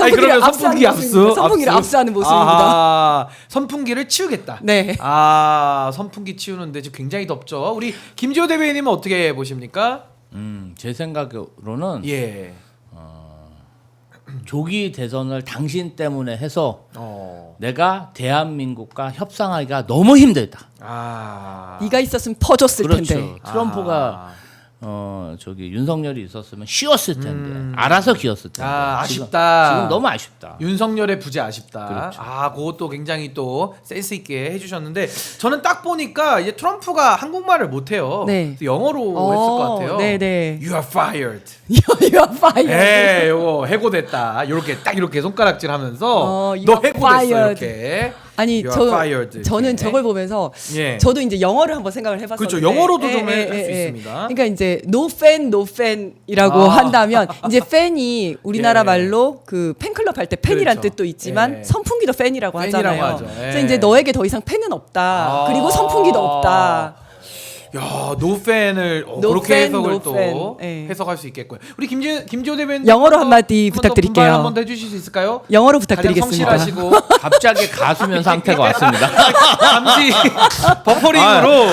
아니 그러면 선풍기 압수. 선풍기를 압수하는 모습입니다. 아, 선풍기를 치우겠다. 네. 아, 선풍기 치우는데 지금 굉장히 덥죠. 우리 김지호 대변인님은 어떻게 보십니까? 제 생각으로는 예. 조기 대선을 당신 때문에 해서 어. 내가 대한민국과 협상하기가 너무 힘들다. 아. 네가 있었으면 퍼줬을 그렇죠. 텐데. 트럼프가 저기 윤석열이 있었으면 쉬었을 텐데 알아서 기었을 텐데. 아, 아쉽다. 지금 너무 아쉽다. 윤석열의 부재 아쉽다. 그렇죠. 아, 그것도 굉장히 또 센스 있게 해주셨는데 저는 딱 보니까 이제 트럼프가 한국말을 못해요. 네. 영어로 했을 것 같아요. 네네. You are fired. You are fired. 예, 요거 해고됐다. 요렇게 딱 이렇게 손가락질하면서 you 너 are 해고됐어 fired. 이렇게. 아니 You are fired, 저는 이렇게. 저걸 보면서 예. 저도 이제 영어를 한번 생각을 해봤었는데 그렇죠. 영어로도 좀 할 수 있습니다. 그러니까 이제 no fan, no fan이라고 한다면 이제 팬이 우리나라 예. 말로 그 팬클럽 할 때 팬이란 그렇죠. 뜻도 있지만 예. 선풍기도 팬이라고 팬이라고 하잖아요. 하죠. 예. 그래서 이제 너에게 더 이상 팬은 없다. 아. 그리고 선풍기도 없다. 야, 노팬을 No 그렇게 fan, 해석을 no 또 fan. 예. 해석할 수 있겠고요. 우리 김지호 대변인 영어로 한마디 부탁드릴게요. 한번 더 해주실 수 있을까요? 영어로 가장 부탁드리겠습니다. 성실하시고 갑자기 가수면 상태가 왔습니다. 잠시 버퍼링으로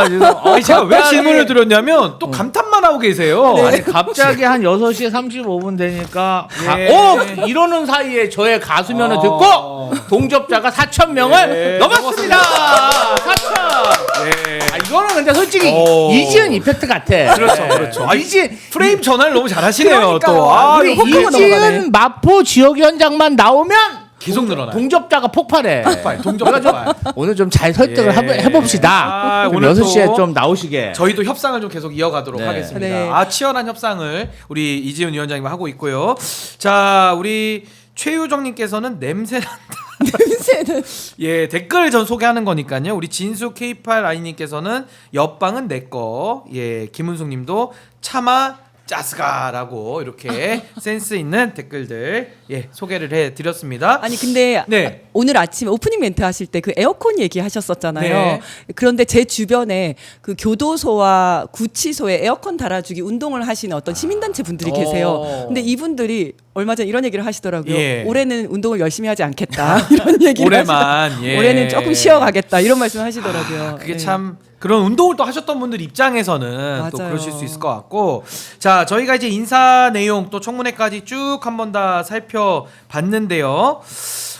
지금 아니, 제가 왜 갑자기- 질문을 드렸냐면 또 감탄만 하고 계세요. 네. 아니 갑자기 한 6시 35분 되니까 예. 이러는 사이에 저의 가수면을 어. 듣고 동접자가 4,000명을 예. 넘었습니다. 4,000. 예. 이거는 근데 솔직히 오. 이지은 이펙트 같아. 그렇죠, 그렇죠. 아니, 이지 프레임 전환을 너무 잘하시네요. 그러니까요. 또 우리 이거 훅하고 넘어가네. 이지은 마포 지역 현장만 나오면 계속 늘어나요. 동접자가 폭발해. 동접자 폭발. 오늘 좀 잘 설득을 예. 해봅시다. 아, 좀 오늘 6시에 또 좀 나오시게. 저희도 협상을 좀 계속 이어가도록 네. 하겠습니다. 네. 아, 치열한 협상을 우리 이지훈 위원장님 하고 있고요. 자, 우리 최유정님께서는 냄새 난다. 냄새는 예, 댓글 전 소개하는 거니까요. 우리 진수 K8 아이님께서는 옆방은 내 거. 예, 김은숙님도 차마 짜스가라고 이렇게 센스 있는 댓글들 예, 소개를 해드렸습니다. 아니 근데 네. 오늘 아침에 오프닝 멘트 하실 때 그 에어컨 얘기하셨었잖아요. 네. 그런데 제 주변에 그 교도소와 구치소에 에어컨 달아주기 운동을 하시는 어떤 시민단체 분들이 계세요. 근데 이분들이 얼마 전에 이런 얘기를 하시더라고요. 예. 올해는 운동을 열심히 하지 않겠다. 이런 얘기를 올해만 예. 올해는 조금 쉬어가겠다. 이런 말씀을 하시더라고요. 그게 네. 참 그런 운동을 또 하셨던 분들 입장에서는 또 맞아요. 그러실 수 있을 것 같고, 자 저희가 이제 인사 내용 또 청문회까지 쭉 한번 다 살펴봤는데요.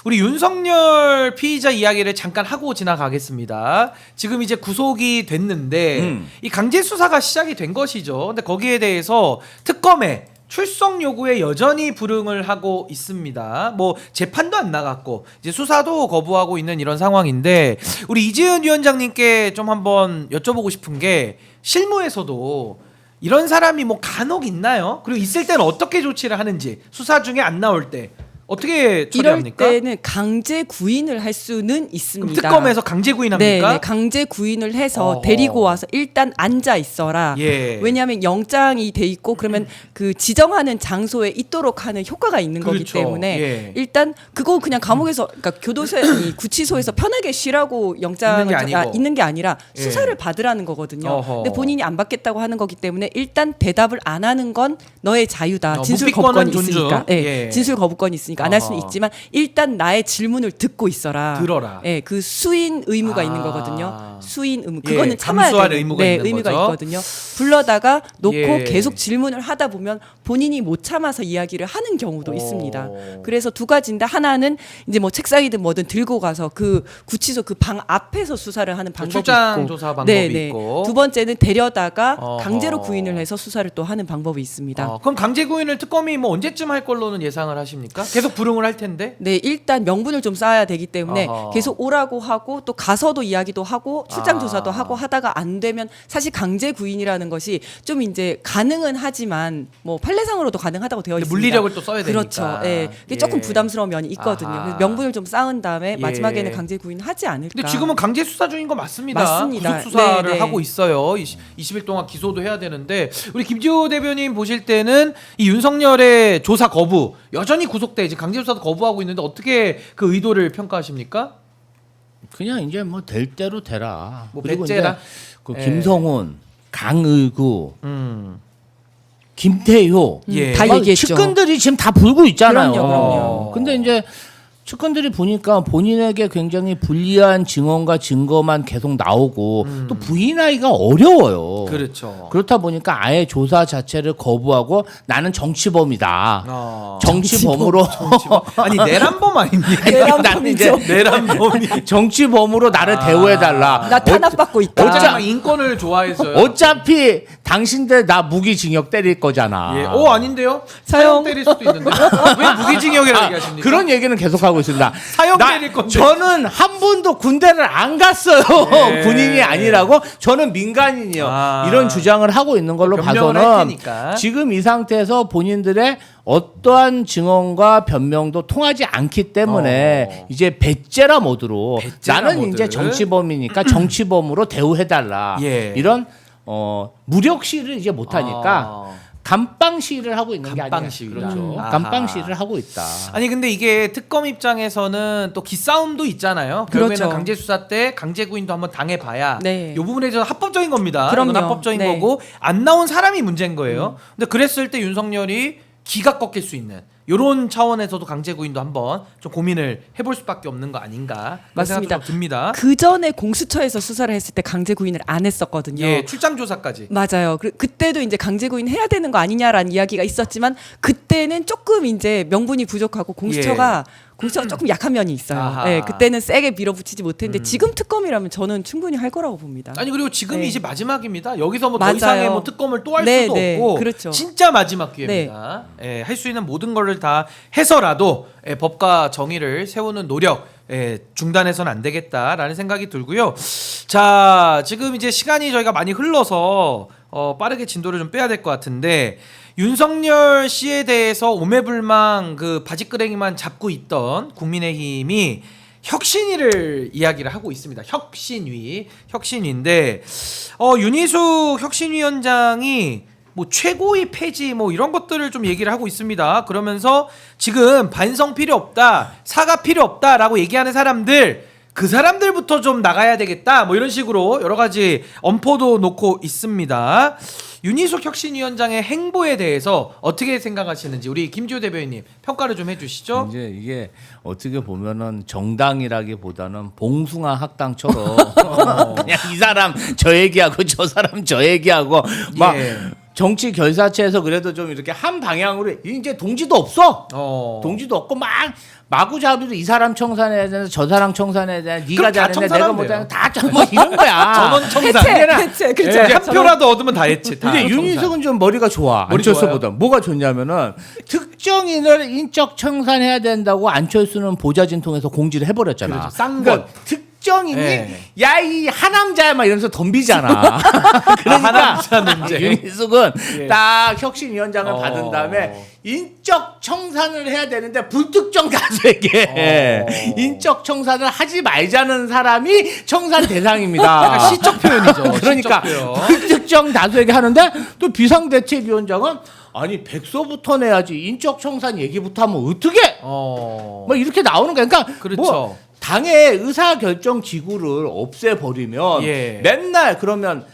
우리 윤석열 피의자 이야기를 잠깐 하고 지나가겠습니다. 지금 이제 구속이 됐는데 이 강제 수사가 시작이 된 것이죠. 근데 거기에 대해서 특검에 출석 요구에 여전히 불응을 하고 있습니다. 뭐 재판도 안 나갔고 이제 수사도 거부하고 있는 이런 상황인데, 우리 이지은 위원장님께 좀 한번 여쭤보고 싶은 게, 실무에서도 이런 사람이 뭐 간혹 있나요? 그리고 있을 때는 어떻게 조치를 하는지, 수사 중에 안 나올 때 어떻게 이럴 처리합니까? 때는 강제 구인을 할 수는 그럼 있습니다. 특검에서 강제 구인합니까? 네, 강제 구인을 해서 어허. 데리고 와서 일단 앉아 있어라. 예. 왜냐하면 영장이 돼 있고 그러면 그 지정하는 장소에 있도록 하는 효과가 있는 거기 그렇죠. 때문에 예. 일단 그거 그냥 감옥에서, 그러니까 교도소에 이 구치소에서 편하게 쉬라고 영장을 있는 게 아니고. 있는 게 아니라 예. 수사를 받으라는 거거든요. 어허. 근데 본인이 안 받겠다고 하는 거기 때문에 일단 대답을 안 하는 건 너의 자유다. 진술 묵비권은 거부권이 존중. 있으니까. 예. 진술 거부권이 있으니까 안 할 수는 어허. 있지만 일단 나의 질문을 듣고 있어라. 들어라. 예, 그 수인 의무가 아. 있는 거거든요. 수인 의무. 예, 그거는 참아야 감수할 되는, 의무가 네, 있는 의무가 거죠. 있거든요. 불러다가 놓고 예. 계속 질문을 하다 보면 본인이 못 참아서 이야기를 하는 경우도 오. 있습니다. 그래서 두 가지인데, 하나는 이제 뭐 책상이든 뭐든 들고 가서 그 구치소 그 방 앞에서 수사를 하는 방법이 출장 있고, 조사 방법이 네, 있고. 두 번째는 데려다가 어허. 강제로 구인을 해서 수사를 또 하는 방법이 있습니다. 그럼 강제 구인을 특검이 뭐 언제쯤 할 걸로는 예상을 하십니까? 계속 불응을 할 텐데. 네, 일단 명분을 좀 쌓아야 되기 때문에 어허. 계속 오라고 하고 또 가서도 이야기도 하고 출장 조사도 아. 하고 하다가 안 되면, 사실 강제 구인이라는 것이 좀 이제 가능은 하지만 뭐 판례상으로도 가능하다고 되어 근데 있습니다. 물리력을 또 써야 그렇죠. 되니까. 예. 그게 조금 부담스러운 면이 있거든요. 아하. 그래서 명분을 좀 쌓은 다음에 예. 마지막에는 강제 구인하지 않을까. 근데 지금은 강제 수사 중인 거 맞습니다. 맞습니다. 구속 수사를 네, 네. 하고 있어요. 20일 동안 기소도 해야 되는데, 우리 김지호 대변인 보실 때는 이 윤석열의 조사 거부, 여전히 구속돼 이제 강제 수사도 거부하고 있는데 어떻게 그 의도를 평가하십니까? 그냥 이제 뭐 될 대로 되라. 뭐 그리고 배째라? 이제 그 예. 김성훈, 강의구, 음. 김태효 예. 다 막 얘기했죠. 측근들이 지금 다 불고 있잖아요. 그럼요. 근데 이제 측근들이 보니까 본인에게 굉장히 불리한 증언과 증거만 계속 나오고 또 부인하기가 어려워요. 그렇죠. 그렇다 보니까 아예 조사 자체를 거부하고 나는 정치범이다. 정치범으로 아니 내란범 아닙니까? 나는 이제 내란범이 정치범으로 나를 대우해 달라. 나 탄압받고 있다. 어차피 막 인권을 좋아해서요. 어차피 당신들 나 무기징역 때릴 거잖아. 예. 아닌데요? 사형. 때릴 수도 있는데 왜 무기징역이라고 얘기하십니까? 그런 얘기는 계속하고 있습니다. 사형 때릴 건데. 저는 한 번도 군대를 안 갔어요. 예. 군인이 아니라고. 저는 민간인이요. 아. 이런 주장을 하고 있는 걸로 변명을 할 봐서는 테니까. 지금 이 상태에서 본인들의 어떠한 증언과 변명도 통하지 않기 때문에 이제 배째라 모드로 배째라 나는 모드. 이제 정치범이니까 정치범으로 대우해달라. 예. 이런 무력 시위를 이제 못하니까 아. 감방 시위를 하고 있는 게 감방 아니냐. 시위다. 그렇죠. 아하. 감방 시위를 하고 있다. 아니 근데 이게 특검 입장에서는 또 기싸움도 있잖아요. 결국에는 그렇죠. 강제 수사 때 강제 구인도 한번 당해봐야 네. 이 부분에 대해서 합법적인 겁니다. 그럼요. 이건 합법적인 네. 거고 안 나온 사람이 문제인 거예요. 근데 그랬을 때 윤석열이 기가 꺾일 수 있는 이런 차원에서도 강제 구인도 한번 좀 고민을 해볼 수밖에 없는 거 아닌가 그런 생각도 맞습니다. 좀 듭니다. 그 전에 공수처에서 수사를 했을 때 강제 구인을 안 했었거든요. 예, 출장 조사까지. 맞아요. 그때도 이제 강제 구인 해야 되는 거 아니냐라는 이야기가 있었지만 그때는 조금 이제 명분이 부족하고 공수처가 조금 약한 면이 있어요. 아하. 네, 그때는 세게 밀어붙이지 못했는데 지금 특검이라면 저는 충분히 할 거라고 봅니다. 아니 그리고 지금이 네. 이제 마지막입니다. 여기서 뭐 더 맞아요. 이상의 뭐 특검을 또 할 네, 수도 네, 없고 그렇죠. 진짜 마지막 기회입니다. 예, 할 수 있는 모든 거를 다 해서라도 법과 정의를 세우는 노력 중단해서는 안 되겠다라는 생각이 들고요. 자, 지금 이제 시간이 저희가 많이 흘러서 빠르게 진도를 좀 빼야 될 것 같은데, 윤석열 씨에 대해서 오매불망 그 바지끄레기만 잡고 있던 국민의힘이 혁신위를 이야기를 하고 있습니다. 혁신위인데 윤희숙 혁신위원장이 뭐 최고위 폐지 뭐 이런 것들을 좀 얘기를 하고 있습니다. 그러면서 지금 반성 필요 없다, 사과 필요 없다라고 얘기하는 사람들, 그 사람들부터 좀 나가야 되겠다 뭐 이런 식으로 여러 가지 엄포도 놓고 있습니다. 윤희숙 혁신위원장의 행보에 대해서 어떻게 생각하시는지 우리 김지호 대변인님 평가를 좀 해주시죠. 이제 이게 어떻게 보면은 정당이라기보다는 봉숭아 학당처럼 그냥 이 사람 저 얘기하고 저 사람 저 얘기하고 막 예. 정치 결사체에서 그래도 좀 이렇게 한 방향으로 이제 동지도 없어. 동지도 없고 막 마구잡이로 이 사람 청산해야 되나 저 사람 청산해야 되나 네가 그럼 다 잘했네 내가 청산하면 못하네 다뭐 이런 거야. 전원 청산. 해체, 그렇죠. 예, 한 표라도 얻으면 다 해체. 다 근데 청산. 윤희숙은 좀 머리가 좋아. 머리 안철수보다. 뭐가 좋냐면은 특정인을 인적 청산해야 된다고 안철수는 보좌진 통해서 공지를 해버렸잖아. 그렇죠. 쌍권. 그러니까 특정인이 예. 야 이 하남자야 막 이러면서 덤비잖아. 그러니까 하남자 문제. 윤희숙은 예. 딱 혁신위원장을 받은 다음에 인적 청산을 해야 되는데 불특정 다수에게 인적 청산을 하지 말자는 사람이 청산 대상입니다. 약간 시적 표현이죠. 그러니까 시적 표현. 불특정 다수에게 하는데 또 비상대책위원장은 아니 백서부터 내야지 인적 청산 얘기부터 하면 어떻게 뭐 이렇게 나오는 거야. 그러니까 그렇죠. 뭐 당의 의사결정 기구를 없애버리면 예. 맨날 그러면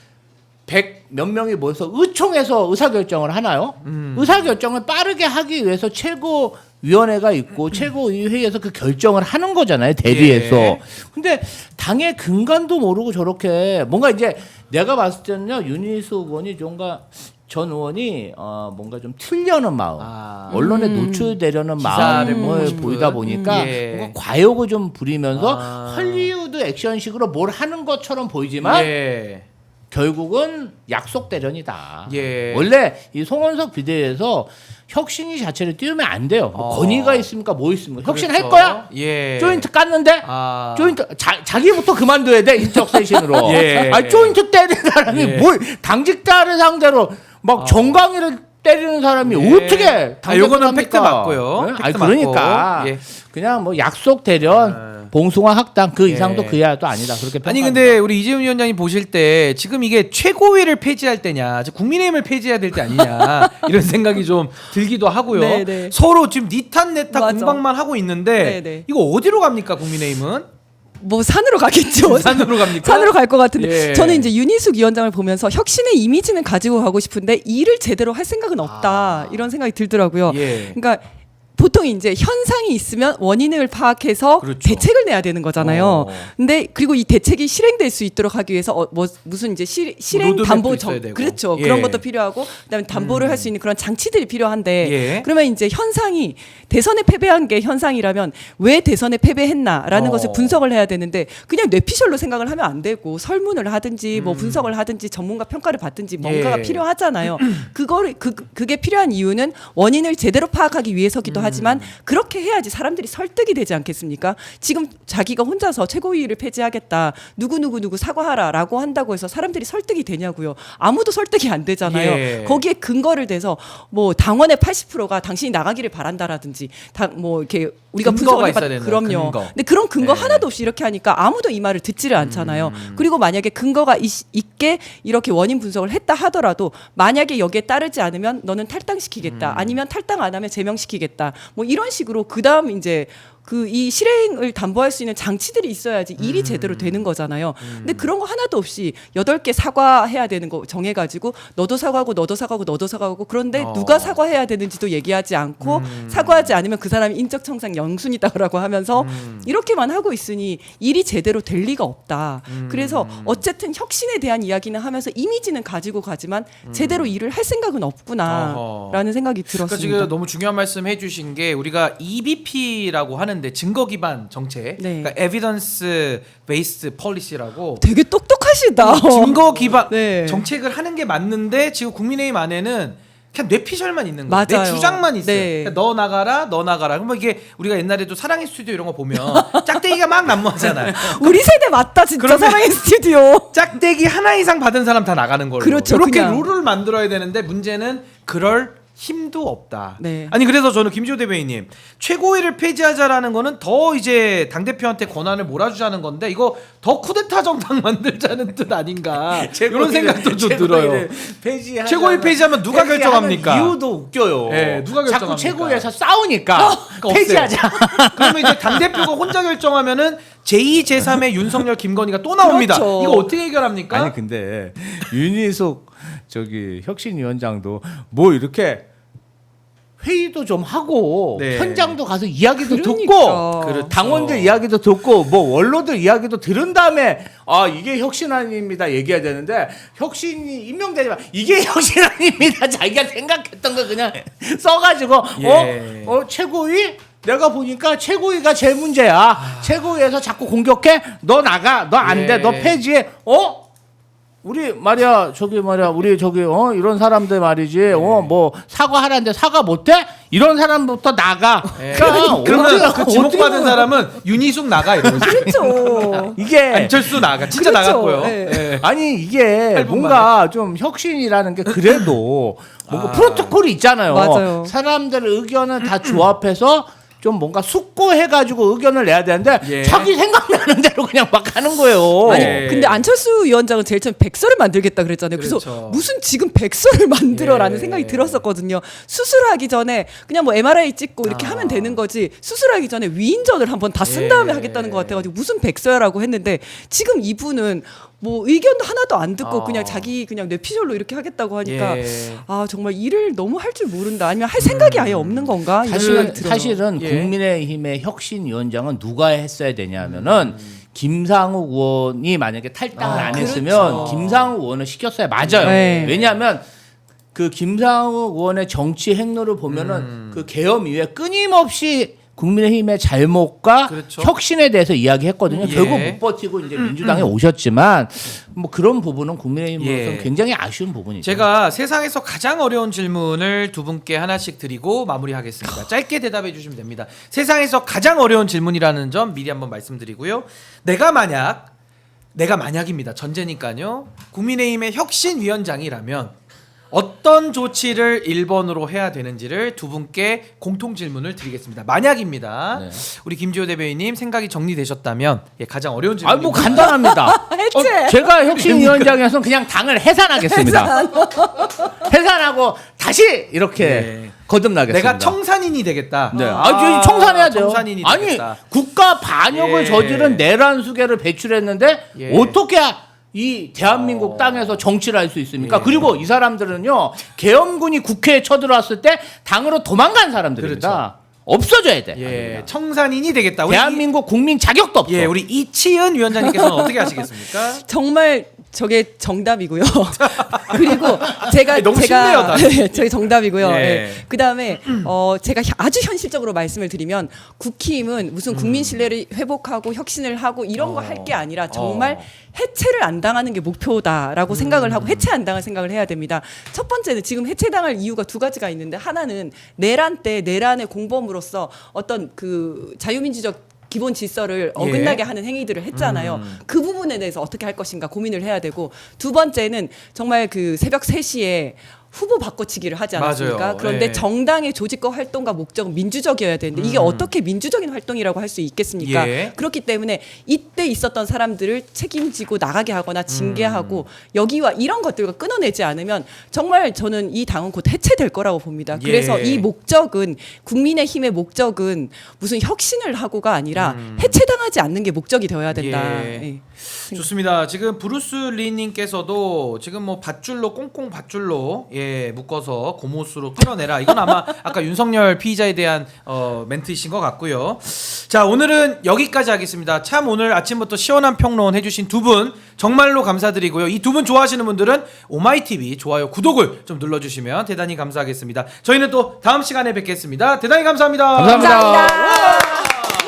100 몇 명이 모여서 의총에서 의사결정을 하나요? 의사결정을 빠르게 하기 위해서 최고위원회가 있고 최고위회에서 그 결정을 하는 거잖아요. 대리해서. 예. 근데 당의 근간도 모르고 저렇게 뭔가 이제 내가 봤을 때는요. 윤희숙 의원이 뭔가 전 의원이 뭔가 좀 틀려는 마음, 언론에 노출되려는 기사를 마음을 보고 보이다 싶은. 보니까 예. 뭔가 과욕을 좀 부리면서 헐리우드 액션식으로 뭘 하는 것처럼 보이지만 예. 결국은 약속 대련이다. 예. 원래 이 송원석 비대위에서 혁신이 자체를 띄우면 안 돼요. 뭐 건의가 있습니까? 뭐 있습니까? 혁신할 그렇죠. 거야? 예. 조인트 깠는데 아. 조인트 자기부터 그만둬야 돼 인적 쇄신으로. 예. 아 조인트 때리는 사람이 예. 뭘 당직자를 상대로 막 정강이를 때리는 사람이 예. 어떻게 요거는 팩트 맞고요. 네? 팩트 아니 그러니까 맞고. 예. 그냥 뭐 약속 대련, 봉숭아 학당 그 이상도 그야 또 아니다. 그렇게 아니 평가합니다. 근데 우리 이재훈 위원장이 보실 때 지금 이게 최고위를 폐지할 때냐, 국민의힘을 폐지해야 될 때 아니냐 이런 생각이 좀 들기도 하고요. 네네. 서로 지금 니탄 내타 맞아. 공방만 하고 있는데 네네. 이거 어디로 갑니까 국민의힘은? 뭐 산으로 가겠죠. 산으로 갑니까? 산으로 갈 것 같은데 예. 저는 이제 윤희숙 위원장을 보면서 혁신의 이미지는 가지고 가고 싶은데 일을 제대로 할 생각은 없다 이런 생각이 들더라고요. 예. 그러니까 보통 이제 현상이 있으면 원인을 파악해서 그렇죠. 대책을 내야 되는 거잖아요. 근데 그리고 이 대책이 실행될 수 있도록 하기 위해서 무슨 이제 실행 로드맵도 담보 있어야 되고. 그렇죠. 예. 그런 것도 필요하고 그다음에 담보를 할 수 있는 그런 장치들이 필요한데 예. 그러면 이제 현상이 대선에 패배한 게 현상이라면 왜 대선에 패배했나라는 것을 분석을 해야 되는데 그냥 뇌피셜로 생각을 하면 안 되고 설문을 하든지 뭐 분석을 하든지 전문가 평가를 받든지 뭔가가 예. 필요하잖아요. 그게 필요한 이유는 원인을 제대로 파악하기 위해서기도 하지만 그렇게 해야지 사람들이 설득이 되지 않겠습니까? 지금 자기가 혼자서 최고위를 폐지하겠다. 누구 사과하라라고 한다고 해서 사람들이 설득이 되냐고요. 아무도 설득이 안 되잖아요. 예. 거기에 근거를 대서 뭐 당원의 80%가 당신이 나가기를 바란다라든지 뭐 이렇게 우리가 근거가 분석을 있어야 되는 그럼요. 근거. 근데 그런 근거 예. 하나도 없이 이렇게 하니까 아무도 이 말을 듣지를 않잖아요. 그리고 만약에 근거가 있게 이렇게 원인 분석을 했다 하더라도 만약에 여기에 따르지 않으면 너는 탈당시키겠다. 아니면 탈당 안 하면 제명시키겠다. 뭐 이런 식으로 그다음 이제 이 실행을 담보할 수 있는 장치들이 있어야지 일이 제대로 되는 거잖아요. 근데 그런 거 하나도 없이 8개 사과해야 되는 거 정해가지고 너도 사과하고 너도 사과하고 너도 사과하고 그런데 누가 사과해야 되는지도 얘기하지 않고 사과하지 않으면 그 사람이 인적청산 영순이다라고 하면서 이렇게만 하고 있으니 일이 제대로 될 리가 없다. 그래서 어쨌든 혁신에 대한 이야기는 하면서 이미지는 가지고 가지만 제대로 일을 할 생각은 없구나라는 생각이 그러니까 들었습니다. 지금 너무 중요한 말씀 해주신 게 우리가 EBP라고 하는데 증거 기반 정책, 네. 그러니까 Evidence Based Policy라고 되게 똑똑하시다. 증거 기반 네. 정책을 하는 게 맞는데 지금 국민의힘 안에는 그냥 뇌피셜만 있는 거야. 맞아요. 내 주장만 있어요. 네. 그러니까 너 나가라. 그러면 이게 우리가 옛날에도 사랑의 스튜디오 이런 거 보면 짝대기가 막 난무하잖아요. 우리 세대 맞다 진짜 그러면- 사랑의 스튜디오. 짝대기 하나 이상 받은 사람 다 나가는 걸로. 그렇죠, 이렇게 그냥. 룰을 만들어야 되는데 문제는 그럴 힘도 없다. 네. 아니 그래서 저는 김지호 대변인님 최고위를 폐지하자라는 거는 더 이제 당 대표한테 권한을 몰아주자는 건데 이거 더 쿠데타 정당 만들자는 뜻 아닌가 이런 생각도 좀 들어요. 최고위 폐지하면 누가 결정합니까? 이유도 웃겨요. 네, 누가 결정합니까? 자꾸 최고위에서 싸우니까 폐지하자. 그러면 이제 당 대표가 혼자 결정하면은 제2, 제3의 윤석열, 김건희가 또 나옵니다. 그렇죠. 이거 어떻게 해결합니까? 아니 근데 윤희숙 저기 혁신위원장도 뭐 이렇게 회의도 좀 하고 네. 현장도 가서 이야기도 그러니까. 듣고 그렇죠. 당원들 이야기도 듣고 뭐 원로들 이야기도 들은 다음에 아 이게 혁신안입니다 얘기해야 되는데 혁신이 임명되지만 이게 혁신안입니다 자기가 생각했던 거 그냥 써가지고 예. 최고위 내가 보니까 최고위가 제일 문제야. 최고위에서 자꾸 공격해. 너 나가. 너 안 돼. 예. 너 폐지해. 우리 말이야 저기 말이야 우리 저기 이런 사람들 말이지 뭐 사과하라는데 사과 못해? 이런 사람부터 나가. 그러면 그 지목 받은 사람은 윤희숙 나가 이러면서 그렇죠. 이게 안철수 나가 진짜 그렇죠. 나갔고요. 네. 예. 아니 이게 뭔가 좀 혁신이라는 게 그래도 뭔가 프로토콜이 있잖아요. 맞아요. 사람들 의견을 다 조합해서 좀 뭔가 숙고해가지고 의견을 내야 되는데 예. 자기 생각나는 대로 그냥 막 하는 거예요. 아니 예. 근데 안철수 위원장은 제일 처음 백서를 만들겠다 그랬잖아요. 그래서 그렇죠. 무슨 지금 백서를 만들어라는 예. 생각이 들었었거든요. 수술하기 전에 그냥 뭐 MRI 찍고 이렇게 하면 되는 거지. 수술하기 전에 위인전을 한번 다 쓴 다음에 예. 하겠다는 것 같아가지고 무슨 백서야라고 했는데 지금 이분은 뭐 의견도 하나도 안 듣고 그냥 자기 그냥 뇌피셜로 이렇게 하겠다고 하니까 예. 아 정말 일을 너무 할 줄 모른다. 아니면 할 생각이 아예 없는 건가? 이런 생각이 들어요. 사실은 예. 국민의힘의 혁신위원장은 누가 했어야 되냐면은 김상욱 의원이 만약에 탈당을 안 했으면 그렇죠. 김상욱 의원을 시켰어야 맞아요. 네. 왜냐하면 그 김상욱 의원의 정치 행로를 보면은 그 계엄 이후에 끊임없이 국민의힘의 잘못과 그렇죠. 혁신에 대해서 이야기했거든요. 예. 결국 못 버티고 이제 민주당에 오셨지만 뭐 그런 부분은 국민의힘으로서는 예. 굉장히 아쉬운 부분이죠. 제가 세상에서 가장 어려운 질문을 두 분께 하나씩 드리고 마무리하겠습니다. 짧게 대답해 주시면 됩니다. 세상에서 가장 어려운 질문이라는 점 미리 한번 말씀드리고요. 내가 만약입니다. 전제니까요. 국민의힘의 혁신위원장이라면 어떤 조치를 1번으로 해야 되는지를 두 분께 공통 질문을 드리겠습니다. 만약입니다. 네. 우리 김지호 대변인님 생각이 정리되셨다면 가장 어려운 질문. 뭐 간단합니다. 해체. 제가 혁신위원장에서는 그냥 당을 해산하겠습니다. 해산하고 다시 이렇게 네. 거듭나겠습니다. 내가 청산인이 되겠다. 네. 청산해야 돼요. 청산인이 아니 되겠다. 국가 반역을 예. 저지른 내란 수계를 배출했는데 예. 어떻게 이 대한민국 땅에서 정치를 할 수 있습니까? 예. 그리고 이 사람들은요 계엄군이 국회에 쳐들어왔을 때 당으로 도망간 사람들입니다. 없어져야 돼. 예, 청산인이 되겠다. 우리 대한민국 국민 자격도 없어. 예, 우리 이치은 위원장님께서는 어떻게 하시겠습니까? 정말 저게 정답이고요. 그리고 제가 너무 쉽네요, 다. 네, 저게 정답이고요. 예. 네. 그다음에 제가 아주 현실적으로 말씀을 드리면 국힘은 무슨 국민 신뢰를 회복하고 혁신을 하고 이런 거 할 게 아니라 정말 해체를 안 당하는 게 목표다라고 생각을 하고 해체 안 당할 생각을 해야 됩니다. 첫 번째는 지금 해체당할 이유가 두 가지가 있는데 하나는 내란 때 내란의 공범으로서 어떤 그 자유민주적 기본 질서를 어긋나게 하는 행위들을 했잖아요. 그 부분에 대해서 어떻게 할 것인가 고민을 해야 되고 두 번째는 정말 그 새벽 3시에 후보 바꿔치기를 하지 않았습니까? 맞아요. 그런데 예. 정당의 조직과 활동과 목적은 민주적이어야 되는데 이게 어떻게 민주적인 활동이라고 할 수 있겠습니까? 예. 그렇기 때문에 이때 있었던 사람들을 책임지고 나가게 하거나 징계하고 여기와 이런 것들과 끊어내지 않으면 정말 저는 이 당은 곧 해체될 거라고 봅니다. 그래서 예. 이 목적은 국민의힘의 목적은 무슨 혁신을 하고가 아니라 해체당하지 않는 게 목적이 되어야 된다. 예. 예. 좋습니다. 지금 브루스 리님께서도 지금 뭐 밧줄로 꽁꽁 밧줄로 묶어서 고무수로 끌어내라. 이건 아마 아까 윤석열 피의자에 대한 멘트이신 것 같고요. 자, 오늘은 여기까지 하겠습니다. 참 오늘 아침부터 시원한 평론 해주신 두 분 정말로 감사드리고요. 이 두 분 좋아하시는 분들은 오마이TV 좋아요, 구독을 좀 눌러주시면 대단히 감사하겠습니다. 저희는 또 다음 시간에 뵙겠습니다. 대단히 감사합니다. 감사합니다. 감사합니다.